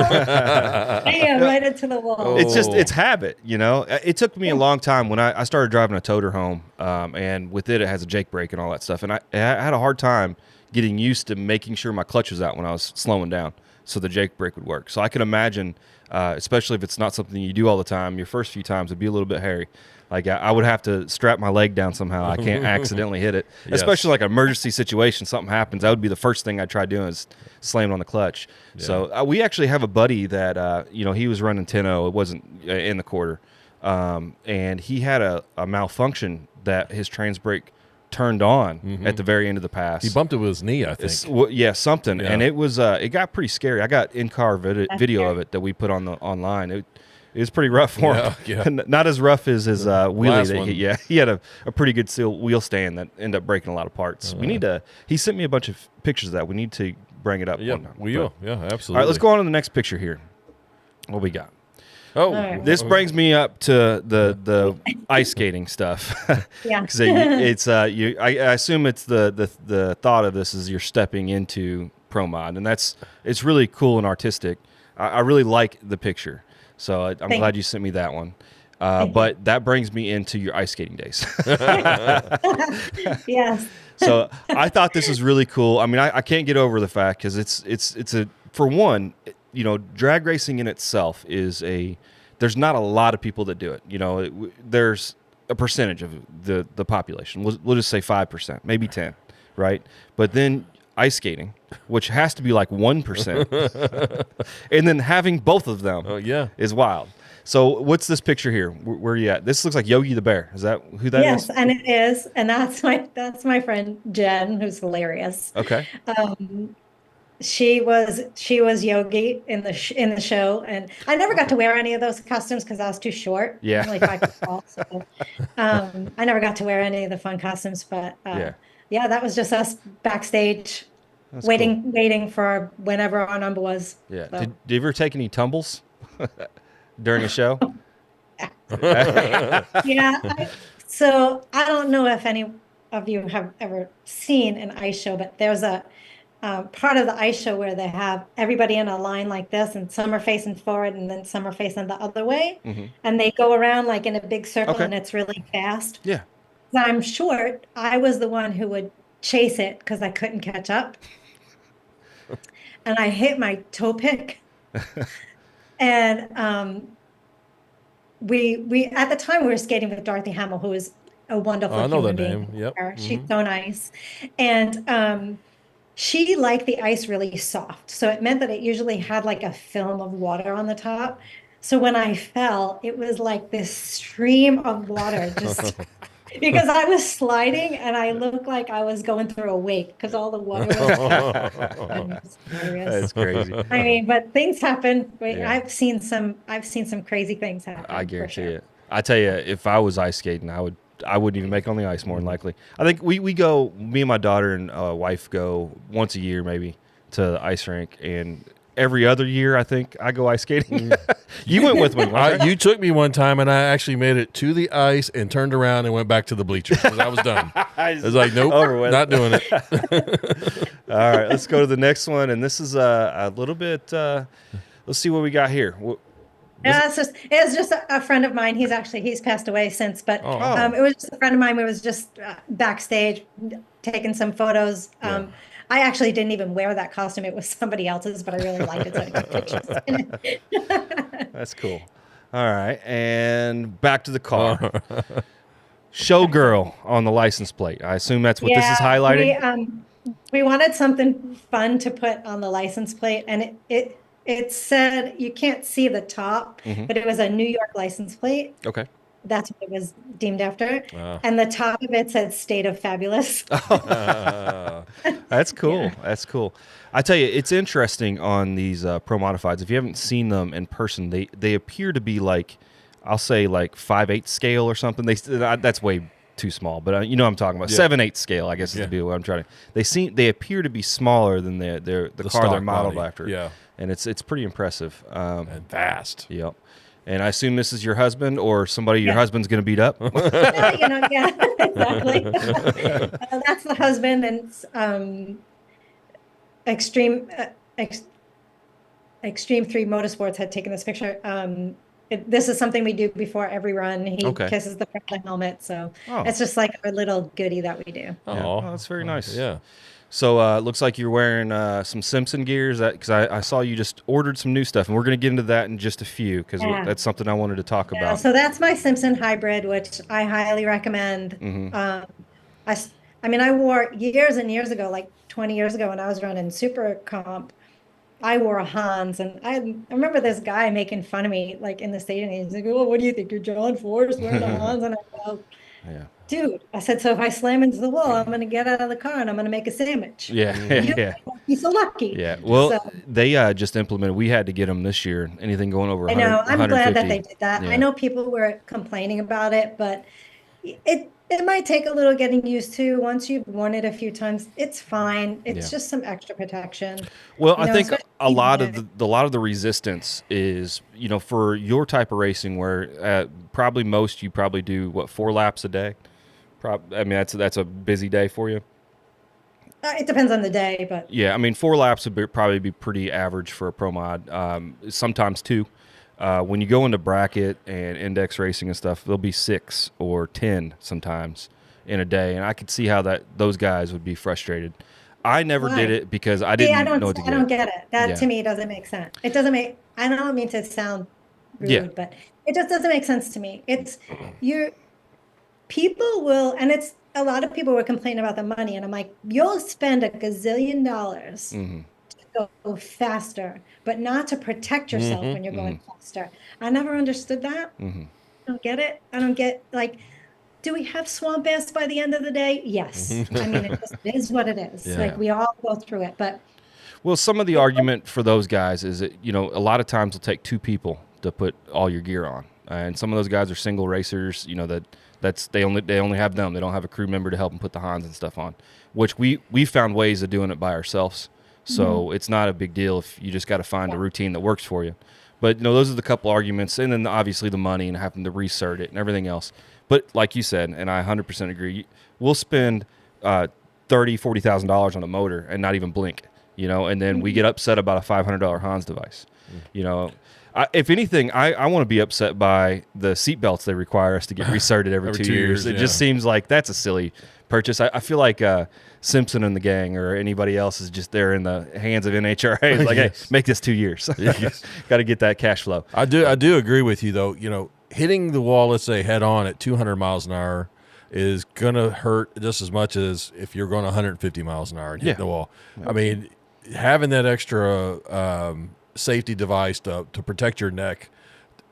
Bam, right into the wall. It's habit, It took me a long time when I started driving a toter home, and with it has a Jake brake and all that stuff, and I had a hard time getting used to making sure my clutch was out when I was slowing down so the Jake brake would work. So I can imagine, especially if it's not something you do all the time, your first few times it'd be a little bit hairy. Like I would have to strap my leg down somehow. I can't accidentally hit it, especially like an emergency situation. Something happens. That would be the first thing I try doing is slamming on the clutch. Yeah. So we actually have a buddy that, he was running 10.0. It wasn't in the quarter. And he had a malfunction that his trans brake turned on at the very end of the pass. He bumped it with his knee, I think. Something. Yeah. And it was it got pretty scary. I got in-car video of it that we put online. It was pretty rough for him. Yeah. Not as rough as his wheelie. He had a pretty good wheel stand that ended up breaking a lot of parts. We need to. He sent me a bunch of pictures of that. We need to bring it up. Yeah, we will. Yeah, absolutely. All right, let's go on to the next picture here. What we got? Oh, this brings me up to the ice skating stuff. Yeah, because it's I assume it's the thought of this is you're stepping into Pro Mod, and it's really cool and artistic. I really like the picture. So I'm glad you sent me that one. But that brings me into your ice skating days. Yes. So I thought this was really cool. I mean, I can't get over the fact because it's for one, drag racing in itself there's not a lot of people that do it. There's a percentage of the population. We'll just say 5%, maybe 10, right? But then ice skating, which has to be like 1%, and then having both of them is wild. So what's this picture here? Where are you at? This looks like Yogi the Bear. Is that who that is? Yes, and it is. And that's my friend Jen, who's hilarious. Okay. She was Yogi in the show, and I never got to wear any of those costumes because I was too short. Yeah. I'm only 5 feet tall, so I never got to wear any of the fun costumes. But that was just us backstage. That's waiting for whenever our number was. Yeah. So. Did you ever take any tumbles during the show? Yeah. So I don't know if any of you have ever seen an ice show, but there's a part of the ice show where they have everybody in a line like this, and some are facing forward and then some are facing the other way. And they go around like in a big circle, and it's really fast. Yeah. I'm short. I was the one who would chase it because I couldn't catch up. And I hit my toe pick. And we at the time we were skating with Dorothy Hamill, who is a wonderful human being. Yep. She's so nice. And she liked the ice really soft. So it meant that it usually had like a film of water on the top. So when I fell, it was like this stream of water just because I was sliding and I looked like I was going through a wake because all the water was That's crazy. I mean, but things happen. I've seen some crazy things happen. I guarantee it. I tell you, if I was ice skating, I wouldn't even make on the ice more than likely. I think we go, me and my daughter and wife go once a year maybe to the ice rink, and every other year I think I go ice skating. You went with me. You took me one time, and I actually made it to the ice and turned around and went back to the bleachers because I was done. I was like, nope, not doing it. All right, let's go to the next one, and this is a little bit. Let's see what we got here. It's just a friend of mine. He's passed away since, but it was just a friend of mine. We was just backstage taking some photos. I actually didn't even wear that costume. It was somebody else's, but I really liked it, so I took pictures in it. That's cool. All right, and back to the car. Showgirl on the license plate. I assume that's what this is highlighting. We wanted something fun to put on the license plate, and it said, you can't see the top, but it was a New York license plate. Okay. That's what it was deemed after. And the top of it said State of Fabulous. That's cool. Yeah. That's cool. I tell you, it's interesting on these Pro Modifieds. If you haven't seen them in person, they appear to be like, I'll say like 5/8 scale or something. That's way too small, but you know what I'm talking about. 7/8 scale, I guess is the what I'm trying to. They appear to be smaller than the car they're modeled after. Yeah. And it's pretty impressive. And fast. Yep. And I assume this is your husband or somebody your husband's going to beat up? Exactly. That's the husband, and Extreme 3 Motorsports had taken this picture. this is something we do before every run. He Okay. kisses the front of the helmet. So Oh. it's just like a little goodie that we do. Yeah. Oh, Oh, that's very nice. Yeah. So it looks like you're wearing some Simpson gears, because I saw you just ordered some new stuff, and we're going to get into that in just a few, because that's something I wanted to talk about. So that's my Simpson hybrid, which I highly recommend. I mean, I wore years and years ago, like 20 years ago when I was running Super Comp, I wore a Hans, and I remember this guy making fun of me, like in the stadium. He's like, "Oh, what do you think? You're John Forrest wearing a Hans?" And I go, "Dude," I said, "so if I slam into the wall, I'm going to get out of the car and I'm going to make a sandwich." Yeah. He's so lucky. Yeah. Well, they just implemented. We had to get them this year. Anything going over 100, I know. I'm glad that they did that. Yeah. I know people were complaining about it, but it might take a little getting used to. Once you've worn it a few times, it's fine. It's just some extra protection. Well, I think a lot of the resistance is, for your type of racing, where probably most you probably do 4 laps a day. I mean, that's a busy day for you. It depends on the day, but yeah, I mean, 4 laps would probably be pretty average for a pro mod. Sometimes 2. When you go into bracket and index racing and stuff, there'll be 6 or 10 sometimes in a day, and I could see how those guys would be frustrated. I never did it because I didn't know what to get. I don't get it. That to me doesn't make sense. It doesn't make. I don't mean to sound rude, but it just doesn't make sense to me. It's people will, and it's a lot of people were complaining about the money, and I'm like, you'll spend $1 gazillion to go faster, but not to protect yourself when you're going faster. I never understood that. I don't get it. I don't get, like, do we have swamp ass by the end of the day? Yes. I mean, it just is what it is. Yeah. Like, we all go through it, but. Well, some of the argument for those guys is that, a lot of times it'll take 2 people to put all your gear on. And some of those guys are single racers, they only have them. They don't have a crew member to help them put the Hans and stuff on, which we found ways of doing it by ourselves. So it's not a big deal if you just got to find a routine that works for you. But, those are the couple arguments. And then obviously the money and having to recert it and everything else. But like you said, and I 100% agree, we'll spend $30,000, $40,000 on a motor and not even blink, and then we get upset about a $500 Hans device. If anything, I want to be upset by the seat belts they require us to get recerted every 2 years. It just seems like that's a silly purchase. I feel like Simpson and the gang or anybody else is just there in the hands of NHRA. It's like, hey, make this 2 years. Got to get that cash flow. I do agree with you, though. Hitting the wall, let's say head on at 200 miles an hour is going to hurt just as much as if you're going 150 miles an hour and hit the wall. I mean, having that extra safety device to protect your neck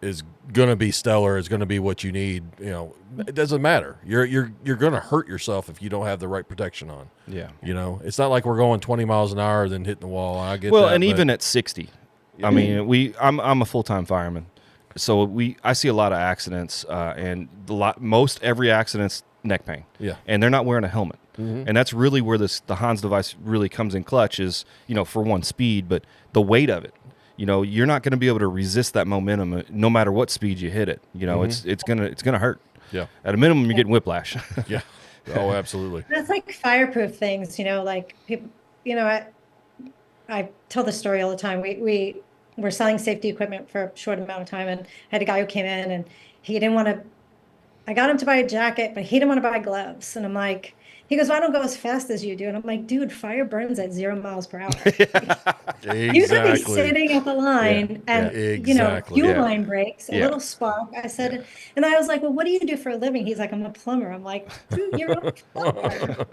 is going to be stellar. It's going to be what you need. It doesn't matter. You're going to hurt yourself if you don't have the right protection on. Yeah. It's not like we're going 20 miles an hour then hitting the wall. I get well, that, and even at 60, I mean, I'm a full-time fireman, so I see a lot of accidents, and most every accident's neck pain. Yeah. And they're not wearing a helmet. And that's really where the Hans device really comes in clutch is, for one, speed, but the weight of it. You're not going to be able to resist that momentum no matter what speed you hit it. It's gonna hurt. Yeah. At a minimum, you're getting whiplash. Yeah. Oh, absolutely. That's like fireproof things, like people, I tell this story all the time. We were selling safety equipment for a short amount of time, and had a guy who came in and he didn't want to, I got him to buy a jacket, but he didn't want to buy gloves. And I'm like, he goes, well, I don't go as fast as you do. And I'm like, dude, fire burns at 0 miles per hour. Exactly. You could be sitting at the line and, fuel line breaks, a little spark. I said, and I was like, well, what do you do for a living? He's like, I'm a plumber. I'm like, dude, you're a plumber.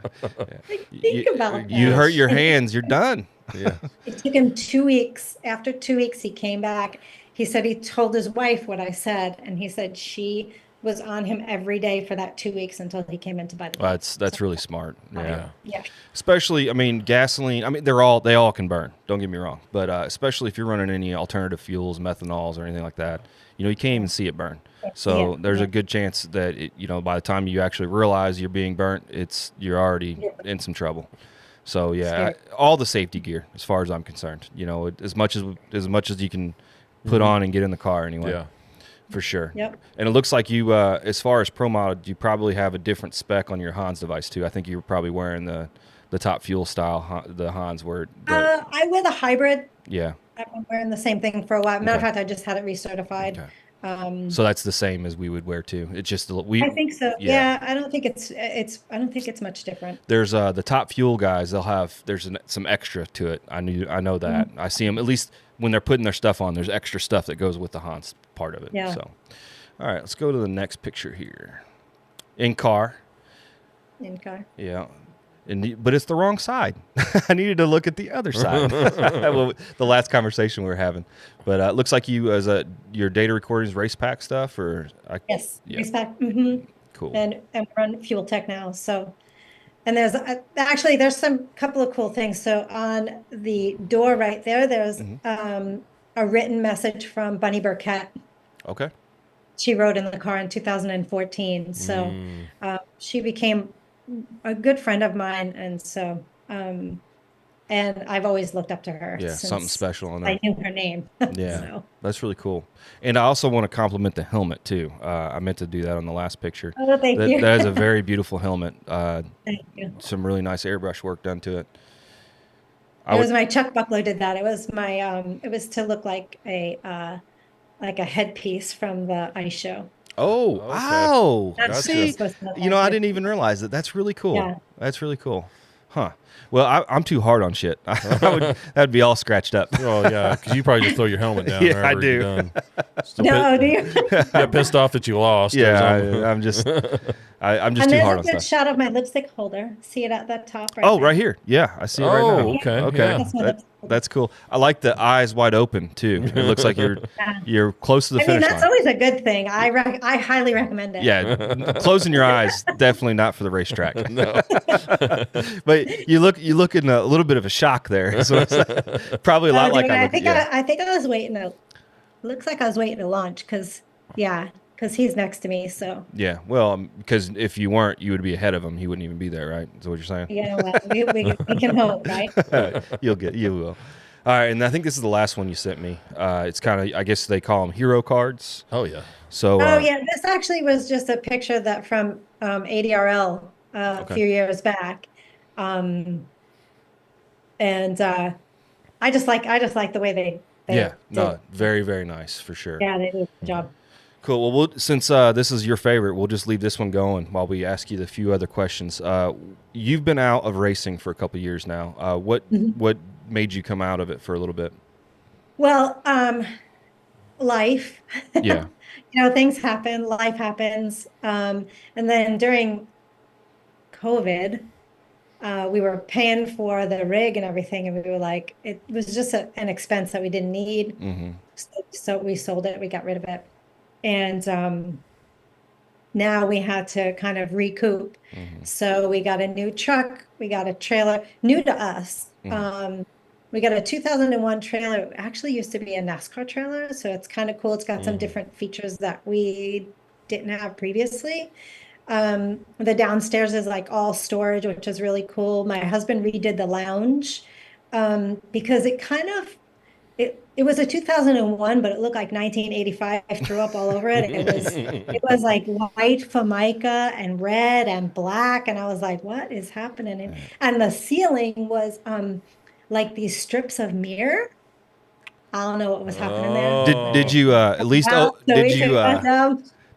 Like, think about that. You hurt your hands, you're done. Yeah. It took him 2 weeks. After 2 weeks, he came back. He said he told his wife what I said. And he said she was on him every day for that 2 weeks until he came in to buy the well, that's really smart. Yeah. Especially, I mean, gasoline. I mean, they all can burn. Don't get me wrong, but especially if you're running any alternative fuels, methanols, or anything like that, you can't even see it burn. So there's a good chance that by the time you actually realize you're being burnt, you're already in some trouble. So all the safety gear, as far as I'm concerned, as much as you can put on and get in the car anyway. Yeah. For sure. Yep. And it looks like you, as far as Pro Mod, you probably have a different spec on your Hans device too. I think you were probably wearing the top fuel style, the Hans were. I wear the hybrid. Yeah. I've been wearing the same thing for a while. Matter of fact, I just had it recertified. So that's the same as we would wear too. It's just I think so. Yeah, I don't think it's much different. There's the top fuel guys. There's some extra to it. I know that. I see them at least when they're putting their stuff on. There's extra stuff that goes with the Hans part of it. Yeah. So, all right, let's go to the next picture here. In car. Yeah. But it's the wrong side. I needed to look at the other side. Well, the last conversation we were having. But it looks like you, your data recordings, race pack stuff, or yes, yeah. Race pack. Mm-hmm. Cool. And we're on Fuel Tech now. So, and there's some couple of cool things. So on the door right there, there's a written message from Bunny Burkett. Okay. She rode in the car in 2014. So she became a good friend of mine, and so and I've always looked up to her. Yeah, something special on that. I knew her name. Yeah, so. That's really cool. And I also want to compliment the helmet too. I meant to do that on the last picture. Oh, thank you. That is a very beautiful helmet. Thank you. Some really nice airbrush work done to it. It was my Chuck Buckler did that. It was my it was to look like a headpiece from the ice show. Oh, okay. Wow. See, I didn't even realize that. That's really cool. Yeah. That's really cool. Huh. Well, I'm too hard on shit. That'd be all scratched up. Oh, yeah, because you probably just throw your helmet down. Yeah, I do. You're done. No, do you? Get pissed off that you lost. Yeah, I'm just too hard on stuff. And there's a good stuff. shot of my lipstick holder. See it at the top right there? Right here. Yeah, I see it right now. Okay. Yeah. That's cool. I like the eyes wide open too. It looks like you're close to the finish line. That's always a good thing. I highly recommend it. Yeah, closing your eyes definitely not for the racetrack. No. But you look in a little bit of a shock there. So it's probably a lot like I think I was waiting to. Looks like I was waiting to launch because he's next to me. So yeah, well, because if you weren't, you would be ahead of him. He wouldn't even be there, right? Is that what you're saying? Yeah, well, we can hope, right? You will. All right, and I think this is the last one you sent me. It's kind of, I guess they call them hero cards. Oh yeah. So. This actually was just a picture that from ADRL a few years back, and I just like the way they very, very nice for sure. Yeah, they did a good job. Cool. Well, since this is your favorite, we'll just leave this one going while we ask you the few other questions. You've been out of racing for a couple of years now. What made you come out of it for a little bit? Well, life. Yeah. Things happen. Life happens. And then during COVID, we were paying for the rig and everything, and we were like, it was just an expense that we didn't need. Mm-hmm. So we sold it. We got rid of it. And now we had to kind of recoup. Mm-hmm. So we got a new truck. We got a trailer, new to us. Mm-hmm. We got a 2001 trailer. It actually used to be a NASCAR trailer. So it's kind of cool. It's got some different features that we didn't have previously. The downstairs is like all storage, which is really cool. My husband redid the lounge because it was a 2001, but it looked like 1985. I threw up all over it. It was like white Formica and red and black, and I was like, "What is happening?" And the ceiling was like these strips of mirror. I don't know what was happening there. Did you at least?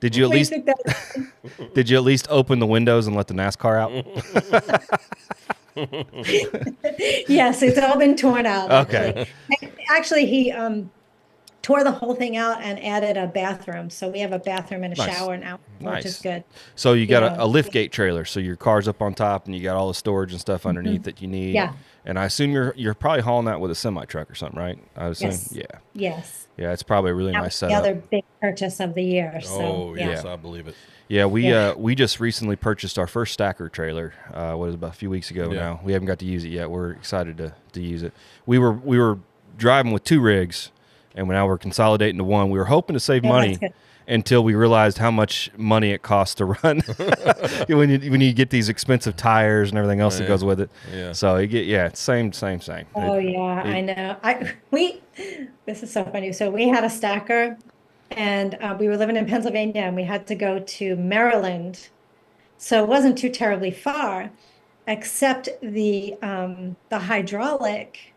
Did you at least open the windows and let the NASCAR out? Yes, it's all been torn out. Okay. Actually, he tore the whole thing out and added a bathroom. So we have a bathroom and a shower now, which is good. So you got a lift gate trailer. So your car's up on top and you got all the storage and stuff underneath that you need. Yeah. And I assume you're probably hauling that with a semi truck or something, right? I assume. Yes. Yeah. Yes. Yeah, it's probably a really nice setup. The other big purchase of the year. So, yes, I believe it. Yeah, we just recently purchased our first stacker trailer. About a few weeks ago now. We haven't got to use it yet. We're excited to use it. We were driving with two rigs, and now we're consolidating to one. We were hoping to save money until we realized how much money it costs to run when you get these expensive tires and everything else that goes with it. Yeah. So you get same. Oh I know. This is so funny. So we had a stacker. And we were living in Pennsylvania, and we had to go to Maryland. So it wasn't too terribly far, except the hydraulic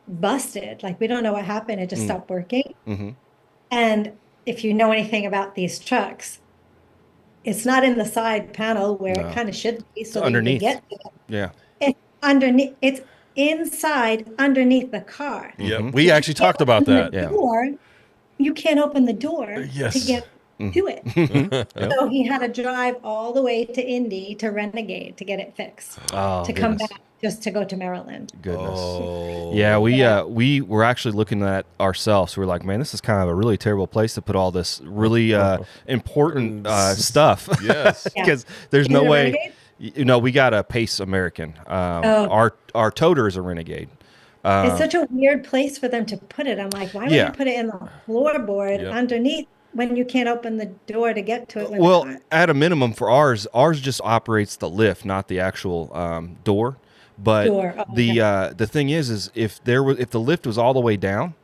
busted. Like, we don't know what happened. It just stopped working. Mm-hmm. And if you know anything about these trucks, it's not in the side panel where it kind of should be, so that underneath. you can get to it. Yeah. It's underneath. It's inside underneath the car. Yeah, we actually talked about that. Door, you can't open the door to get to it. So he had to drive all the way to Indy to Renegade to get it fixed. To come back just to go to Maryland. Goodness. Yeah, we were actually looking at ourselves. We were like, man, this is kind of a really terrible place to put all this really important stuff. Yes. Because there's no way. We got a Pace American. Our toter is a Renegade. It's such a weird place for them to put it. I'm like, why would you put it in the floorboard underneath when you can't open the door to get to it? Well, at a minimum for ours just operates the lift, not the actual door. But the thing is if the lift was all the way down,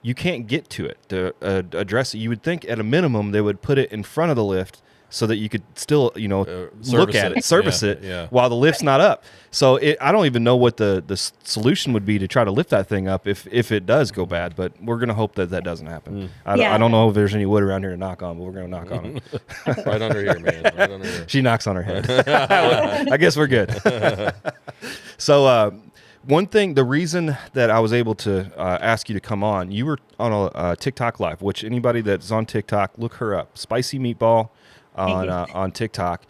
you can't get to it to address it. You would think at a minimum they would put it in front of the lift so that you could still, look at it, service it while the lift's not up. So I don't even know what the solution would be to try to lift that thing up if it does go bad. But we're going to hope that doesn't happen. I don't know if there's any wood around here to knock on, but we're going to knock on it. Right under here, man. Right under here. She knocks on her head. I guess we're good. So one thing, the reason that I was able to ask you to come on, you were on a TikTok live, which anybody that's on TikTok, look her up. Spicy Meatball on TikTok.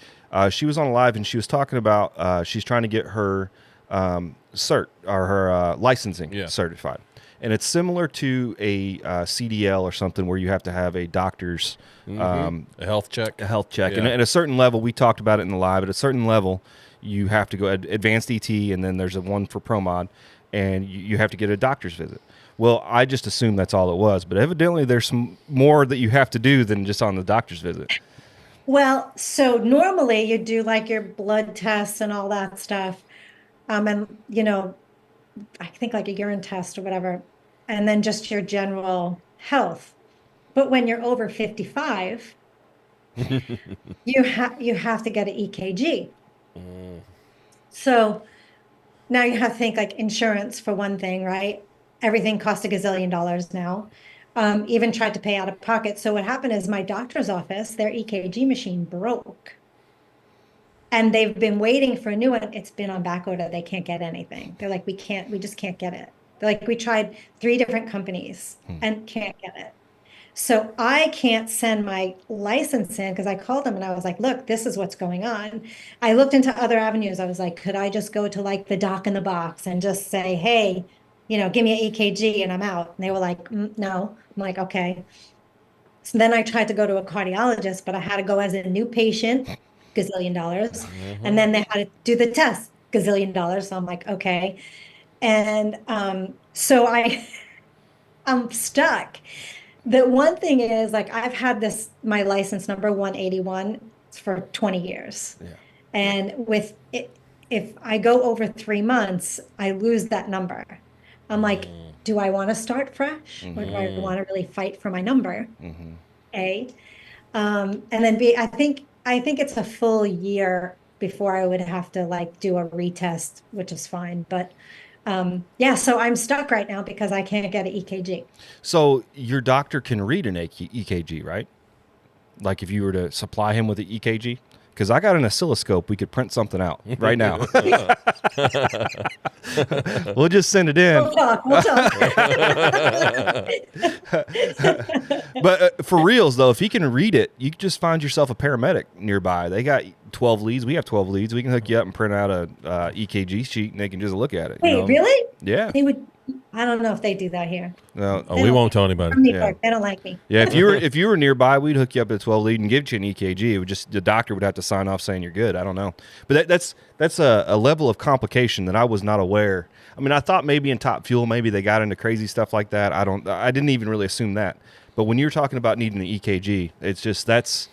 She was on live and she was talking about she's trying to get her cert or her licensing certified. And it's similar to a CDL or something where you have to have a doctor's a health check. Yeah. And at a certain level, we talked about it in the live, at a certain level, you have to go advanced ET, and then there's a one for Pro Mod, and you have to get a doctor's visit. Well, I just assumed that's all it was, but evidently there's some more that you have to do than just on the doctor's visit. Well, so normally you do like your blood tests and all that stuff. And, I think like a urine test or whatever, and then just your general health. But when you're over 55, you have to get an EKG. So now you have to think like insurance for one thing, right? Everything costs $1 gazillion now. Even tried to pay out of pocket. So what happened is my doctor's office, their EKG machine broke. And they've been waiting for a new one. It's been on back order. They can't get anything. They're like, we just can't get it. They're like, we tried 3 different companies and can't get it. So I can't send my license in because I called them and I was like, look, this is what's going on. I looked into other avenues. I was like, could I just go to like the doc in the box and just say, hey, give me an EKG and I'm out. And they were like, no. I'm like, okay. So then I tried to go to a cardiologist, but I had to go as a new patient, $1 gazillion. And then they had to do the test, $1 gazillion. So I'm like, okay. And so I'm stuck. The one thing is, like, I've had my license number 181 for 20 years. Yeah. And with it, if I go over 3 months, I lose that number. I'm like, do I want to start fresh? Or do I want to really fight for my number? A. And then B, I think it's a full year before I would have to like do a retest, which is fine. But so I'm stuck right now because I can't get an EKG. So your doctor can read an EKG, right? Like if you were to supply him with an EKG? Because I got an oscilloscope, we could print something out right now. We'll just send it in. We'll talk. But for reals, though, if he can read it, you can just find yourself a paramedic nearby. They got 12 leads. We have 12 leads. We can hook you up and print out a EKG sheet, and they can just look at it. Wait, really? Yeah. They would. I don't know if they do that here. No, we won't tell anybody. They don't like me. Yeah, if you were nearby, we'd hook you up at a 12 lead and give you an EKG. It would just the doctor would have to sign off saying you're good. I don't know, but that's a level of complication that I was not aware. I mean, I thought maybe in Top Fuel maybe they got into crazy stuff like that. I didn't even really assume that. But when you're talking about needing an EKG, it's just that's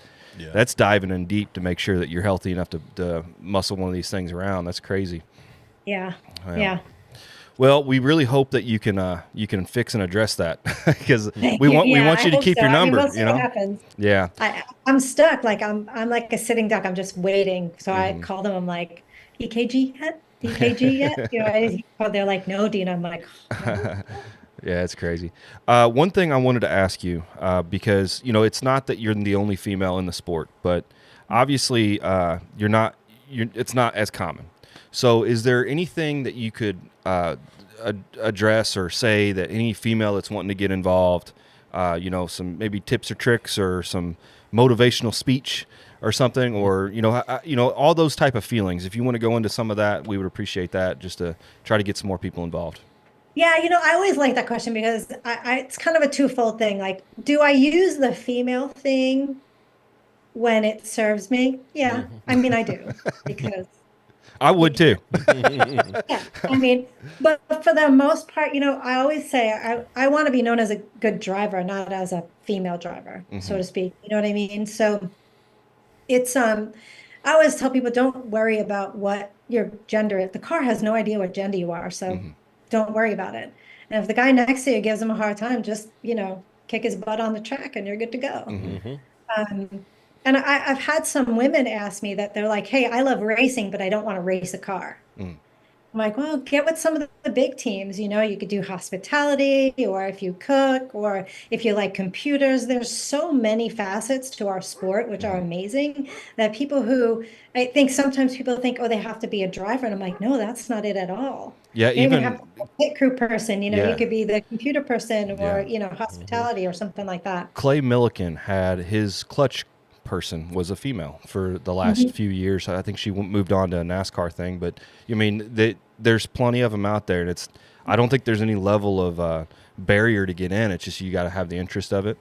diving in deep to make sure that you're healthy enough to muscle one of these things around. That's crazy. Yeah. Well, we really hope that you can fix and address that because we want you to keep your number. We'll see what happens. Yeah. I'm stuck. Like I'm like a sitting duck. I'm just waiting. So I called them. I'm like, EKG yet? EKG yet? They're like, no, Dina. I'm like, oh. Yeah, it's crazy. One thing I wanted to ask you, because it's not that you're the only female in the sport, but obviously it's not as common. So, is there anything that you could address or say that any female that's wanting to get involved, some maybe tips or tricks or some motivational speech or something, or all those type of feelings? If you want to go into some of that, we would appreciate that, just to try to get some more people involved. Yeah, I always like that question because it's kind of a twofold thing. Like, do I use the female thing when it serves me? Yeah, I mean, I do because I would too. yeah, I mean, but for the most part, I always say I want to be known as a good driver, not as a female driver, so to speak. You know what I mean? So it's I always tell people don't worry about what your gender is. The car has no idea what gender you are, so don't worry about it. And if the guy next to you gives him a hard time, just kick his butt on the track and you're good to go. And I've had some women ask me that they're like, hey, I love racing, but I don't want to race a car. I'm like, well, get with some of the big teams. You could do hospitality, or if you cook, or if you like computers. There's so many facets to our sport, which are amazing, that I think sometimes people think, oh, they have to be a driver. And I'm like, no, that's not it at all. Yeah, You even have a pit crew person, Yeah. you could be the computer person or, hospitality or something like that. Clay Milliken had his clutch person was a female for the last few years. I think she moved on to a NASCAR thing, but there's plenty of them out there, and I don't think there's any level of barrier to get in. It's just you got to have the interest of it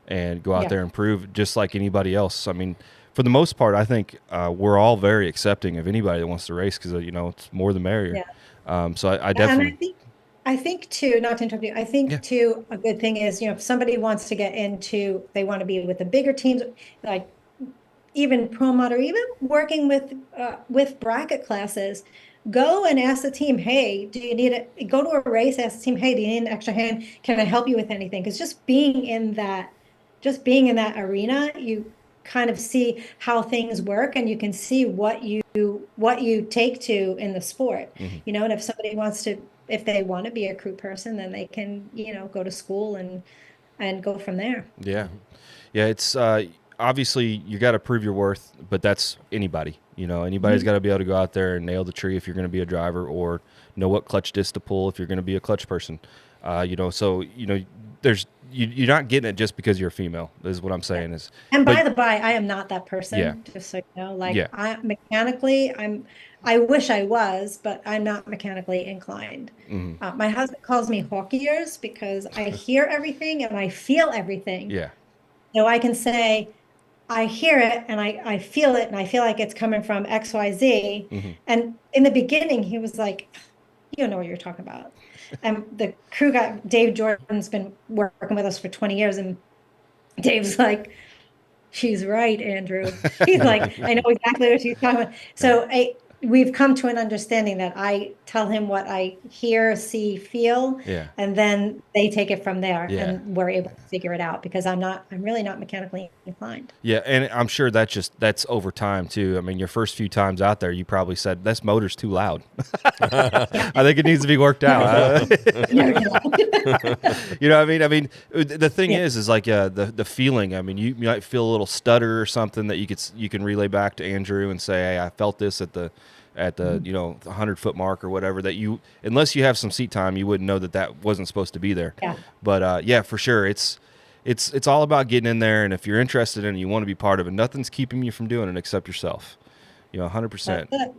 and go out there and prove, just like anybody else. I mean, for the most part, I think we're all very accepting of anybody that wants to race because it's more the merrier. So I definitely. And I think too, not to interrupt you, I think too, a good thing is, if somebody wants to get into, they want to be with the bigger teams, like even Pro Mod, or even working with bracket classes, go and ask the team, hey, do you need it? Go to a race, ask the team, hey, do you need an extra hand? Can I help you with anything? Because just being in that arena, you kind of see how things work, and you can see what you take to in the sport. And if they want to be a crew person, then they can, go to school and go from there. Yeah. Yeah. It's, obviously you got to prove your worth, but that's anybody, anybody's got to be able to go out there and nail the tree if you're going to be a driver, or know what clutch disc to pull if you're going to be a clutch person. You're not getting it just because you're a female, is what I'm saying. And by the by, I am not that person. Just so you know, I wish I was, but I'm not mechanically inclined. My husband calls me hawk ears because I hear everything and I feel everything. Yeah. So I can say, I hear it and I feel it, and I feel like it's coming from XYZ. And in the beginning, he was like, you don't know what you're talking about. And the crew guy, Dave Jordan's been working with us for 20 years. And Dave's like, she's right, Andrew. He's like, I know exactly what she's talking about. So we've come to an understanding that I tell him what I hear, see, feel, and then they take it from there, and we're able to figure it out, because I'm really not mechanically inclined. Yeah, and I'm sure that's over time too. I mean, your first few times out there, you probably said, "This motor's too loud." I think it needs to be worked out. I mean, the thing is like the feeling. I mean, you might feel a little stutter or something that you can relay back to Andrew and say, "Hey, I felt this at the 100-foot mark," or whatever, that unless you have some seat time, you wouldn't know that wasn't supposed to be there. But for sure, it's all about getting in there, and if you're interested in it, you want to be part of it, nothing's keeping you from doing it except yourself. 100%.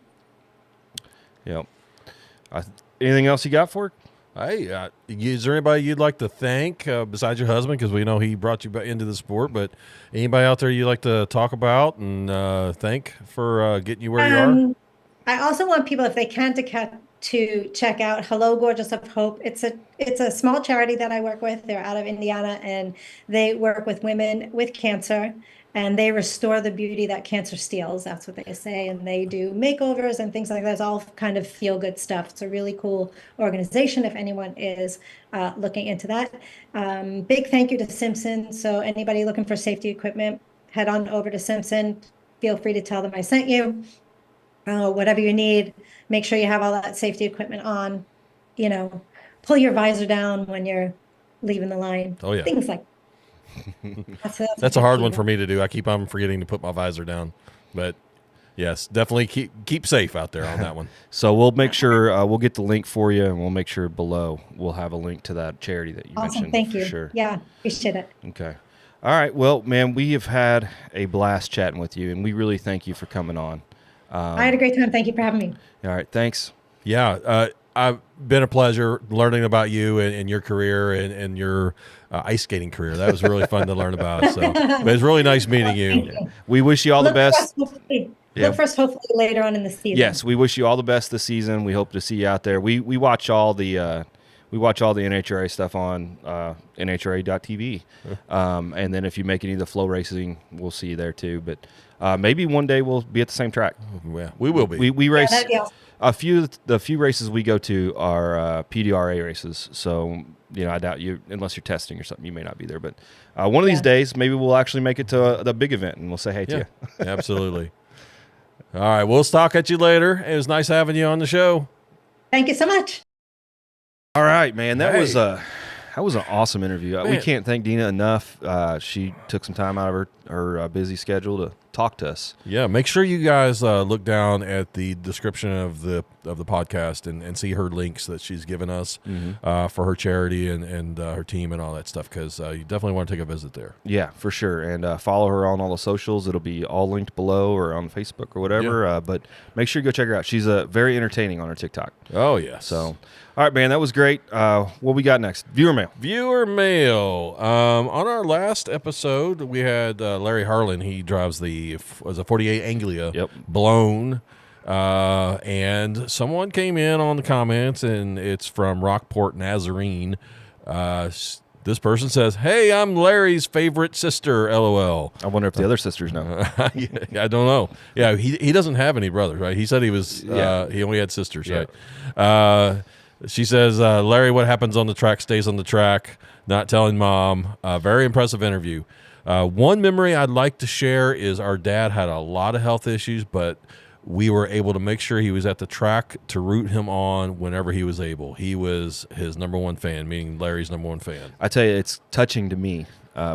Anything else you got for it? Hey, is there anybody you'd like to thank besides your husband, because we know he brought you into the sport, but anybody out there you'd like to talk about and thank for getting you where you are? I also want people, if they can, to check out Hello Gorgeous of Hope. It's a small charity that I work with. They're out of Indiana, and they work with women with cancer, and they restore the beauty that cancer steals. That's what they say. And they do makeovers and things like that. It's all kind of feel good stuff. It's a really cool organization if anyone is looking into that. Big thank you to Simpson. So anybody looking for safety equipment, head on over to Simpson. Feel free to tell them I sent you. Whatever you need, make sure you have all that safety equipment on. pull your visor down when you're leaving the line. Oh, yeah. Things like that's a hard one for me to do. I keep on forgetting to put my visor down, but yes, definitely keep safe out there on that one. So we'll make sure we'll get the link for you, and we'll make sure below we'll have a link to that charity that you mentioned. Thank you. Sure. Yeah, appreciate it. Okay. All right. Well, man, we have had a blast chatting with you, and we really thank you for coming on. I had a great time. Thank you for having me. All right. Thanks. Yeah. I've been a pleasure learning about you and your career and your ice skating career. That was really fun to learn about. So but it's really nice meeting you. Thank you. We wish you all the best. Look for us hopefully later on in the season. Yes, we wish you all the best this season. We hope to see you out there. We watch all the NHRA stuff on NHRA.tv. And then if you make any of the flow racing, we'll see you there too. But maybe one day we'll be at the same track. Yeah, we will be. We race. that'd be awesome. The few races we go to are PDRA races. So, I doubt you, unless you're testing or something, you may not be there. But one of these days, maybe we'll actually make it to the big event and we'll say hey to you. Absolutely. All right. We'll talk at you later. It was nice having you on the show. Thank you so much. All right, man. That was an awesome interview. Man. We can't thank Dina enough. She took some time out of her busy schedule to talk to us. Yeah, make sure you guys look down at the description of the podcast and see her links that she's given us for her charity and her team and all that stuff, because you definitely want to take a visit there. Yeah, for sure. And follow her on all the socials. It'll be all linked below or on Facebook or whatever. Yeah. But make sure you go check her out. She's very entertaining on her TikTok. Oh, yes. So, all right, man, that was great. What we got next? Viewer mail. Viewer mail. On our last episode, we had Larry Harlan. He drives was a 48 Anglia blown. And someone came in on the comments, and it's from Rockport, Nazarene. This person says, "Hey, I'm Larry's favorite sister, LOL." I wonder if the other sisters know. I don't know. Yeah, he doesn't have any brothers, right? He said he was he only had sisters, right? She says, "Larry, what happens on the track stays on the track. Not telling mom." Very impressive interview. One memory I'd like to share is our dad had a lot of health issues, but we were able to make sure he was at the track to root him on whenever he was able. He was his number one fan, meaning Larry's number one fan. I tell you, it's touching to me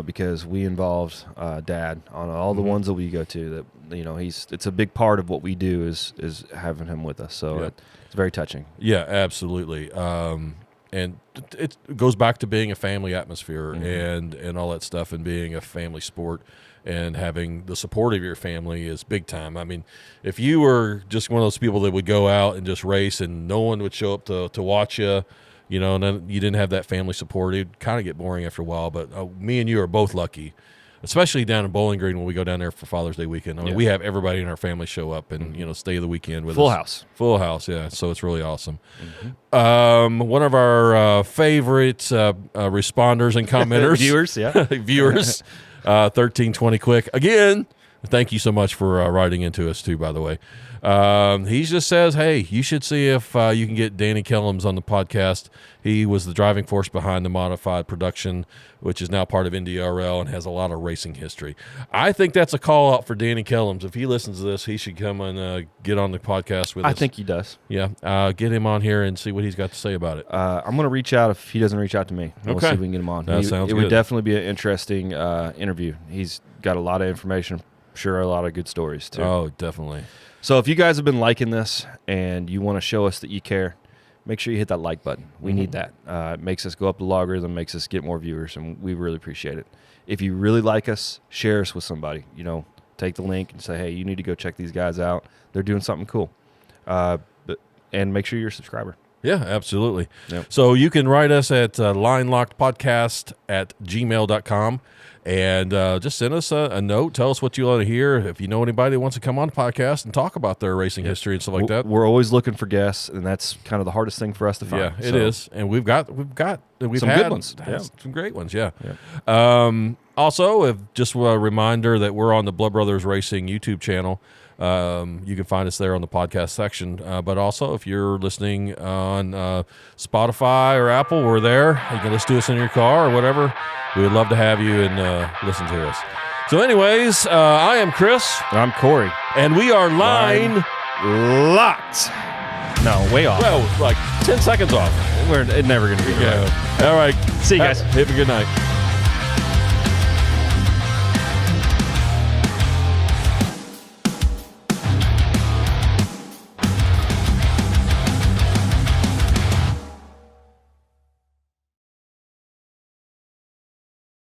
because we involved Dad on all the ones that we go to. That it's a big part of what we do is having him with us. So it's very touching. Yeah, absolutely. And it goes back to being a family atmosphere and all that stuff, and being a family sport, and having the support of your family is big time. I mean, if you were just one of those people that would go out and just race and no one would show up to watch you, and then you didn't have that family support, it'd kind of get boring after a while. But me and you are both lucky, especially down in Bowling Green when we go down there for Father's Day weekend. I mean, we have everybody in our family show up and stay the weekend with us. Full house, yeah. So it's really awesome. One of our favorite responders and commenters, viewers, 1320 Quick. Again, thank you so much for writing into us too, by the way. He just says, "Hey, you should see if you can get Danny Kellums on the podcast. He was the driving force behind the modified production, which is now part of NDRL and has a lot of racing history." I think that's a call out for Danny Kellums. If he listens to this, he should come and get on the podcast with us. I think he does. Yeah, get him on here and see what he's got to say about it. I'm going to reach out if he doesn't reach out to me. We'll see if we can get him on. That sounds good. It would definitely be an interesting interview. He's got a lot of information. Sure, a lot of good stories too. Oh, definitely. So if you guys have been liking this and you want to show us that you care, make sure you hit that like button. We need that. It makes us go up the logarithm, makes us get more viewers, and we really appreciate it. If you really like us, share us with somebody. Take the link and say, "Hey, you need to go check these guys out. They're doing something cool." And make sure you're a subscriber. Yeah, absolutely. Yep. So you can write us at linelockedpodcast@gmail.com. And just send us a note. Tell us what you want to hear. If you know anybody that wants to come on the podcast and talk about their racing history and stuff like that. We're always looking for guests, and that's kind of the hardest thing for us to find. Yeah, it is. And we've had some good ones. Some great ones, yeah. Also, just a reminder that we're on the Blood Brothers Racing YouTube channel. You can find us there on the podcast section. But also, if you're listening on Spotify or Apple, we're there. You can listen to us in your car or whatever. We would love to have you and listen to us. So anyways, I am Chris. I'm Corey. And we are Line Locked. No, way off. Well, like 10 seconds off. We're never going to be Yeah. right. All right. See you guys. Have a good night.